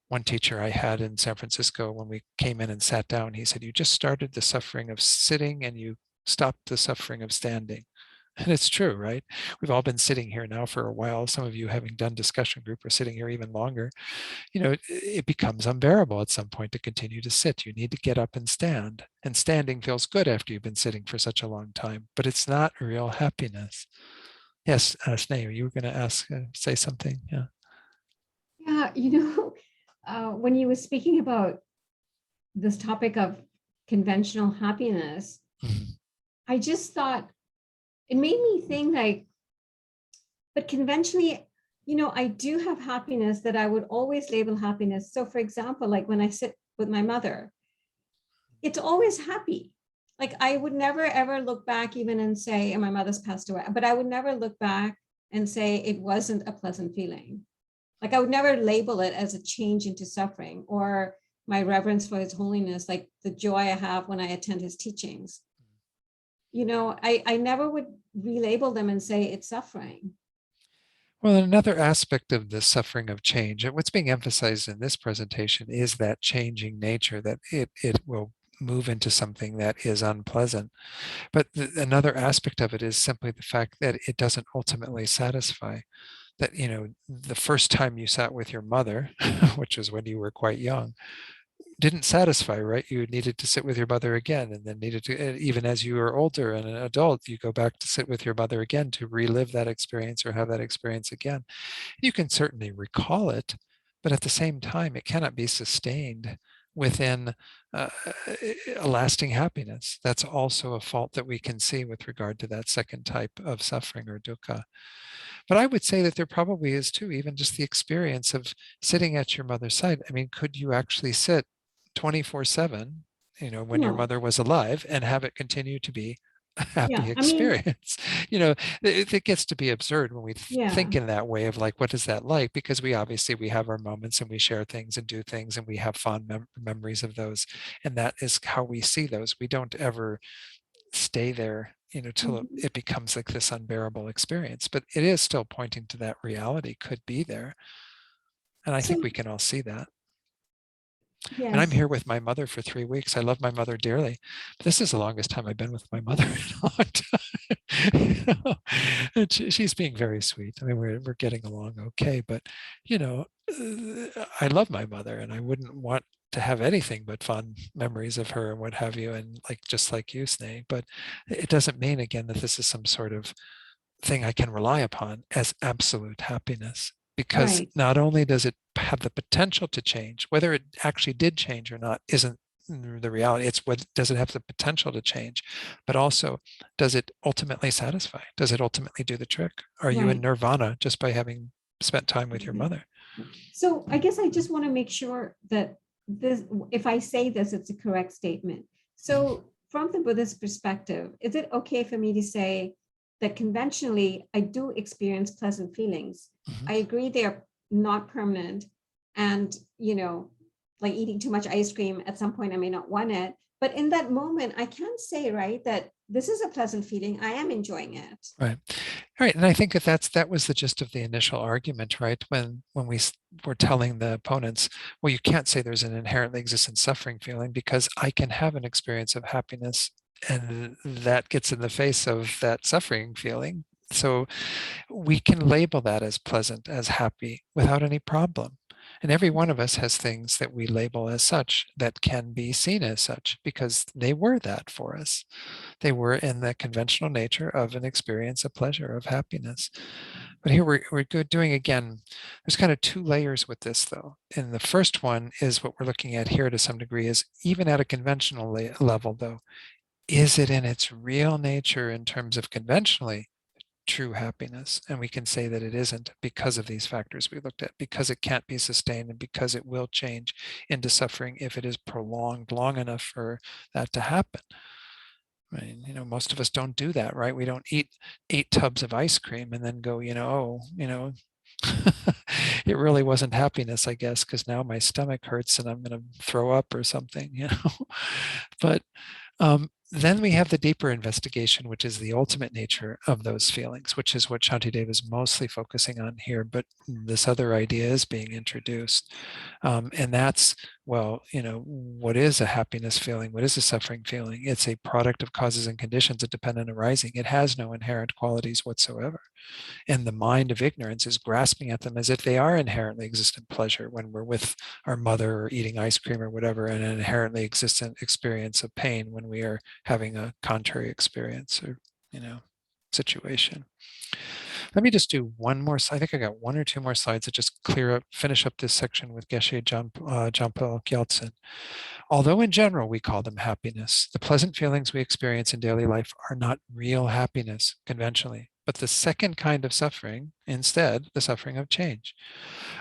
One teacher I had in San Francisco, when we came in and sat down, he said, you just started the suffering of sitting and you stopped the suffering of standing. And it's true, right? We've all been sitting here now for a while. Some of you, having done discussion group, are sitting here even longer. It becomes unbearable at some point to continue to sit. You need to get up and stand. And standing feels good after you've been sitting for such a long time, but it's not real happiness. Yes, Sneh, you were going to say something? Yeah. Yeah, when you were speaking about this topic of conventional happiness, I just thought, it made me think like, but conventionally, I do have happiness that I would always label happiness. So for example, like when I sit with my mother, it's always happy. Like I would never ever look back even and say, and my mother's passed away, but I would never look back and say it wasn't a pleasant feeling. Like I would never label it as a change into suffering, or my reverence for his holiness, like the joy I have when I attend his teachings. I never would relabel them and say it's suffering. Well, another aspect of the suffering of change, and what's being emphasized in this presentation is that changing nature, that it will move into something that is unpleasant. But another aspect of it is simply the fact that it doesn't ultimately satisfy. That, the first time you sat with your mother, which was when you were quite young, didn't satisfy, right? You needed to sit with your mother again, and then needed to, even as you were older and an adult, you go back to sit with your mother again to relive that experience or have that experience again. You can certainly recall it, but at the same time, it cannot be sustained within a lasting happiness. That's also a fault that we can see with regard to that second type of suffering or dukkha. But I would say that there probably is too, even just the experience of sitting at your mother's side. I mean, could you actually sit 24/7, when your No. mother was alive, and have it continue to be a Yeah. happy I mean, experience? It gets to be absurd when we yeah. think in that way of like, what is that like? Because we have our moments and we share things and do things and we have fond memories of those. And that is how we see those. We don't ever stay there, till Mhm. it becomes like this unbearable experience. But it is still pointing to that reality could be there. And I think So, we can all see that. And I'm yes. here with my mother for 3 weeks. I love my mother dearly. But this is the longest time I've been with my mother in a long time. And she's being very sweet. I mean, we're getting along okay, but I love my mother, and I wouldn't want to have anything but fond memories of her and what have you, and like just like you, Sneh. But it doesn't mean again that this is some sort of thing I can rely upon as absolute happiness, because Right. not only does it have the potential to change, whether it actually did change or not isn't the reality. It's what does it have the potential to change, but also does it ultimately satisfy? Does it ultimately do the trick? Are you in Right. nirvana just by having spent time with your Right. mother? So I guess I just want to make sure that this, if I say this, it's a correct statement. So from the Buddhist perspective, is it okay for me to say that conventionally I do experience pleasant feelings? Mhm. I agree they are not permanent. And, like eating too much ice cream, at some point I may not want it. But in that moment, I can say, right, that this is a pleasant feeling. I am enjoying it. Right. All right. And I think that was the gist of the initial argument, right? When we were telling the opponents, well, you can't say there's an inherently existent suffering feeling because I can have an experience of happiness and that gets in the face of that suffering feeling. So we can label that as pleasant, as happy without any problem. And every one of us has things that we label as such that can be seen as such because they were that for us. They were in the conventional nature of an experience of pleasure, of happiness. But here we're doing again, there's kind of two layers with this though. And the first one is what we're looking at here to some degree is even at a conventional level though, is it in its real nature in terms of conventionally true happiness? And we can say that it isn't because of these factors we looked at, because it can't be sustained and because it will change into suffering if it is prolonged long enough for that to happen. I mean, most of us don't do that, right? We don't eat 8 tubs of ice cream and then go, it really wasn't happiness, I guess, because now my stomach hurts and I'm going to throw up or something. But then we have the deeper investigation, which is the ultimate nature of those feelings, which is what Shantideva is mostly focusing on here. But this other idea is being introduced. And that's, well, what is a happiness feeling? What is a suffering feeling? It's a product of causes and conditions that depend on arising. It has no inherent qualities whatsoever. And the mind of ignorance is grasping at them as if they are inherently existent pleasure when we're with our mother or eating ice cream or whatever, and an inherently existent experience of pain when we are having a contrary experience or, situation. Let me just do one more. I think I got 1 or 2 more slides that just finish up this section with Geshe Jompo Gyaltsen. Although in general we call them happiness, the pleasant feelings we experience in daily life are not real happiness conventionally, but the second kind of suffering, instead, the suffering of change.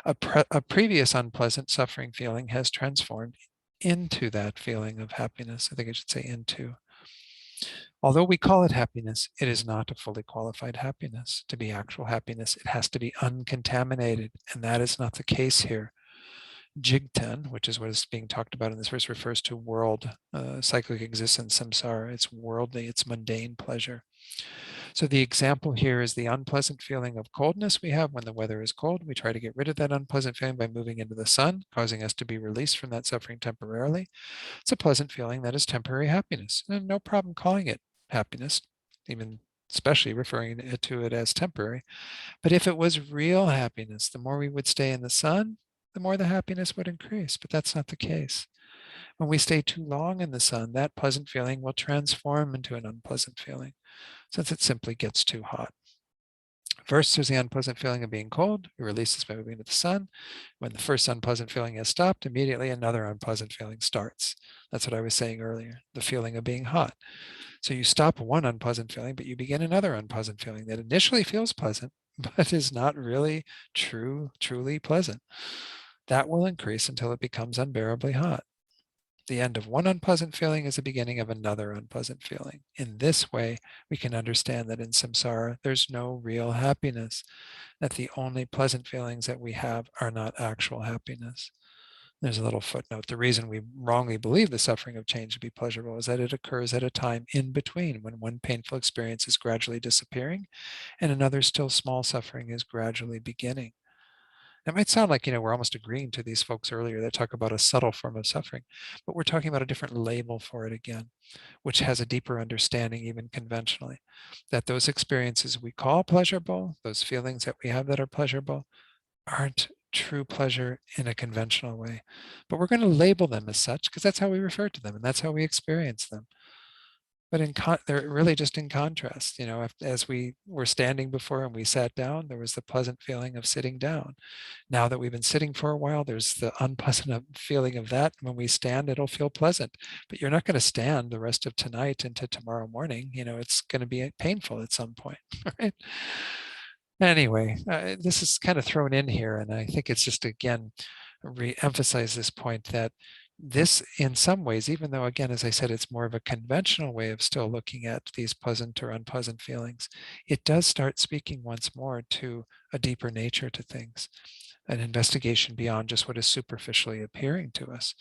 A previous unpleasant suffering feeling has transformed into that feeling of happiness. I think I should say into. Although we call it happiness, it is not a fully qualified happiness. To be actual happiness, it has to be uncontaminated, and that is not the case here. Jigten, which is what is being talked about in this verse, refers to world, cyclic existence, samsara. It's worldly, it's mundane pleasure. So the example here is the unpleasant feeling of coldness we have when the weather is cold. We try to get rid of that unpleasant feeling by moving into the sun, causing us to be released from that suffering temporarily. It's a pleasant feeling that is temporary happiness, and no problem calling it happiness, even especially referring to it as temporary. But if it was real happiness, the more we would stay in the sun, the more the happiness would increase. But that's not the case. When we stay too long in the sun, that pleasant feeling will transform into an unpleasant feeling, since it simply gets too hot. First, there's the unpleasant feeling of being cold. We release this by moving to the sun. When the first unpleasant feeling has stopped, immediately another unpleasant feeling starts. That's what I was saying earlier, the feeling of being hot. So you stop one unpleasant feeling, but you begin another unpleasant feeling that initially feels pleasant, but is not really truly pleasant. That will increase until it becomes unbearably hot. The end of one unpleasant feeling is the beginning of another unpleasant feeling. In this way, we can understand that in samsara, there's no real happiness, that the only pleasant feelings that we have are not actual happiness. There's a little footnote. The reason we wrongly believe the suffering of change to be pleasurable is that it occurs at a time in between when one painful experience is gradually disappearing and another still small suffering is gradually beginning. It might sound like, we're almost agreeing to these folks earlier that talk about a subtle form of suffering, but we're talking about a different label for it again, which has a deeper understanding, even conventionally, that those experiences we call pleasurable, those feelings that we have that are pleasurable, aren't true pleasure in a conventional way. But we're going to label them as such because that's how we refer to them and that's how we experience them. But they're really just in contrast. As we were standing before and we sat down, there was the pleasant feeling of sitting down. Now that we've been sitting for a while, there's the unpleasant feeling of that. When we stand, it'll feel pleasant. But you're not going to stand the rest of tonight into tomorrow morning. It's going to be painful at some point, right? Anyway, this is kind of thrown in here, and I think it's just, again, re-emphasize this point that this, in some ways, even though, again, as I said, it's more of a conventional way of still looking at these pleasant or unpleasant feelings, it does start speaking once more to a deeper nature to things, an investigation beyond just what is superficially appearing to us.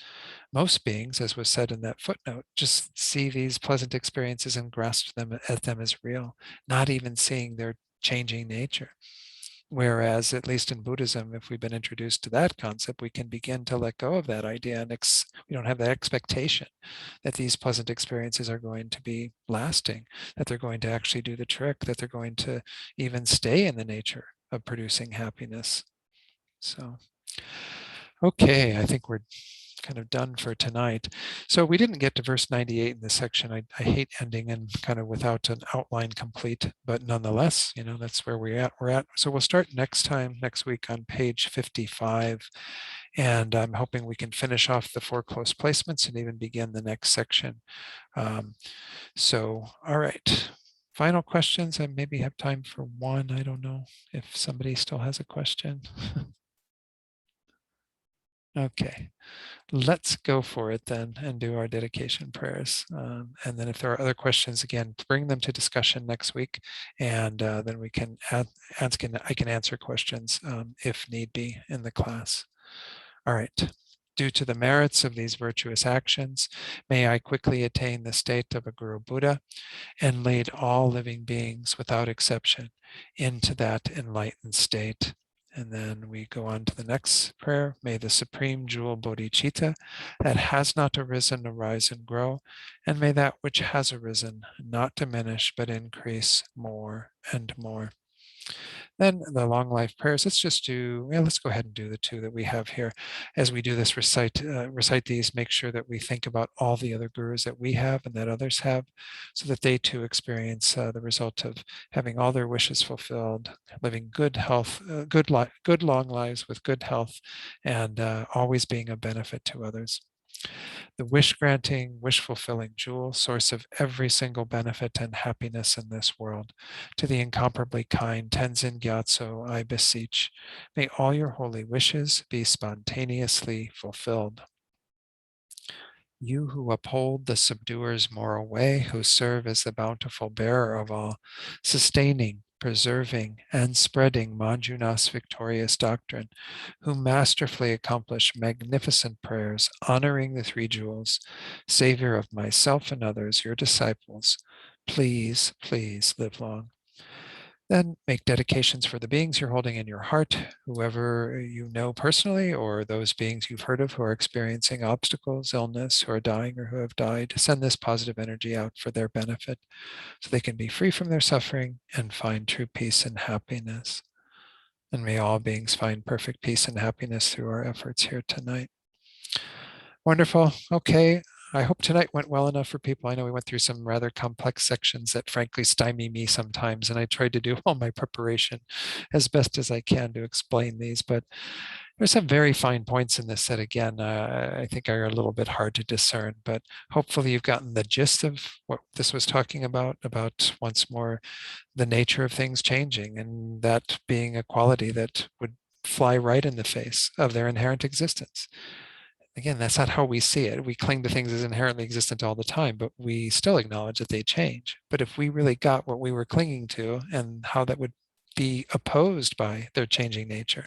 Most beings, as was said in that footnote, just see these pleasant experiences and grasp them as real, not even seeing their changing nature. Whereas, at least in Buddhism, if we've been introduced to that concept, we can begin to let go of that idea, and we don't have that expectation that these pleasant experiences are going to be lasting, that they're going to actually do the trick, that they're going to even stay in the nature of producing happiness. So, okay, I think we're kind of done for tonight. So we didn't get to verse 98 in this section. I hate ending and kind of without an outline complete, but nonetheless, that's where we're at. So we'll start next week on page 55. And I'm hoping we can finish off the 4 close placements and even begin the next section. So, all right. Final questions. I maybe have time for one. I don't know if somebody still has a question. Okay, let's go for it then and do our dedication prayers. And then if there are other questions, again, bring them to discussion next week, and then we can I can answer questions if need be in the class. All right. Due to the merits of these virtuous actions, may I quickly attain the state of a Guru Buddha and lead all living beings without exception into that enlightened state. And then we go on to the next prayer. May the supreme jewel bodhicitta that has not arisen arise and grow, and may that which has arisen not diminish but increase more and more. Then the long life prayers, let's go ahead and do the 2 that we have here. As we do this, recite these, make sure that we think about all the other gurus that we have and that others have, so that they too experience the result of having all their wishes fulfilled, living good health, good long lives with good health, and always being a benefit to others. The wish-granting, wish-fulfilling jewel, source of every single benefit and happiness in this world. To the incomparably kind Tenzin Gyatso, I beseech, may all your holy wishes be spontaneously fulfilled. You who uphold the subduer's moral way, who serve as the bountiful bearer of all, sustaining, preserving and spreading Manjunath's victorious doctrine, who masterfully accomplish magnificent prayers, honoring the three jewels, Savior of myself and others, your disciples, please, please live long. Then make dedications for the beings you're holding in your heart, whoever you know personally, or those beings you've heard of who are experiencing obstacles, illness, who are dying or who have died. Send this positive energy out for their benefit so they can be free from their suffering and find true peace and happiness. And may all beings find perfect peace and happiness through our efforts here tonight. Wonderful. Okay. I hope tonight went well enough for people. I know we went through some rather complex sections that frankly stymie me sometimes, and I tried to do all my preparation as best as I can to explain these, but there's some very fine points in this that, again, I think are a little bit hard to discern, but hopefully you've gotten the gist of what this was talking about once more the nature of things changing, and that being a quality that would fly right in the face of their inherent existence. Again, that's not how we see it. We cling to things as inherently existent all the time, but we still acknowledge that they change. But if we really got what we were clinging to and how that would be opposed by their changing nature,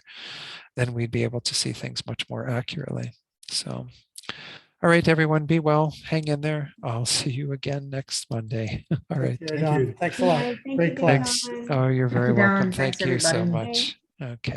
then we'd be able to see things much more accurately. So, all right, everyone, be well, hang in there. I'll see you again next Monday. All right. Thank you. Thanks a lot. Thank you, Great class. Thanks. Oh, you're very Thank you, welcome. Don. Thanks, Thank you so everybody. much. Okay.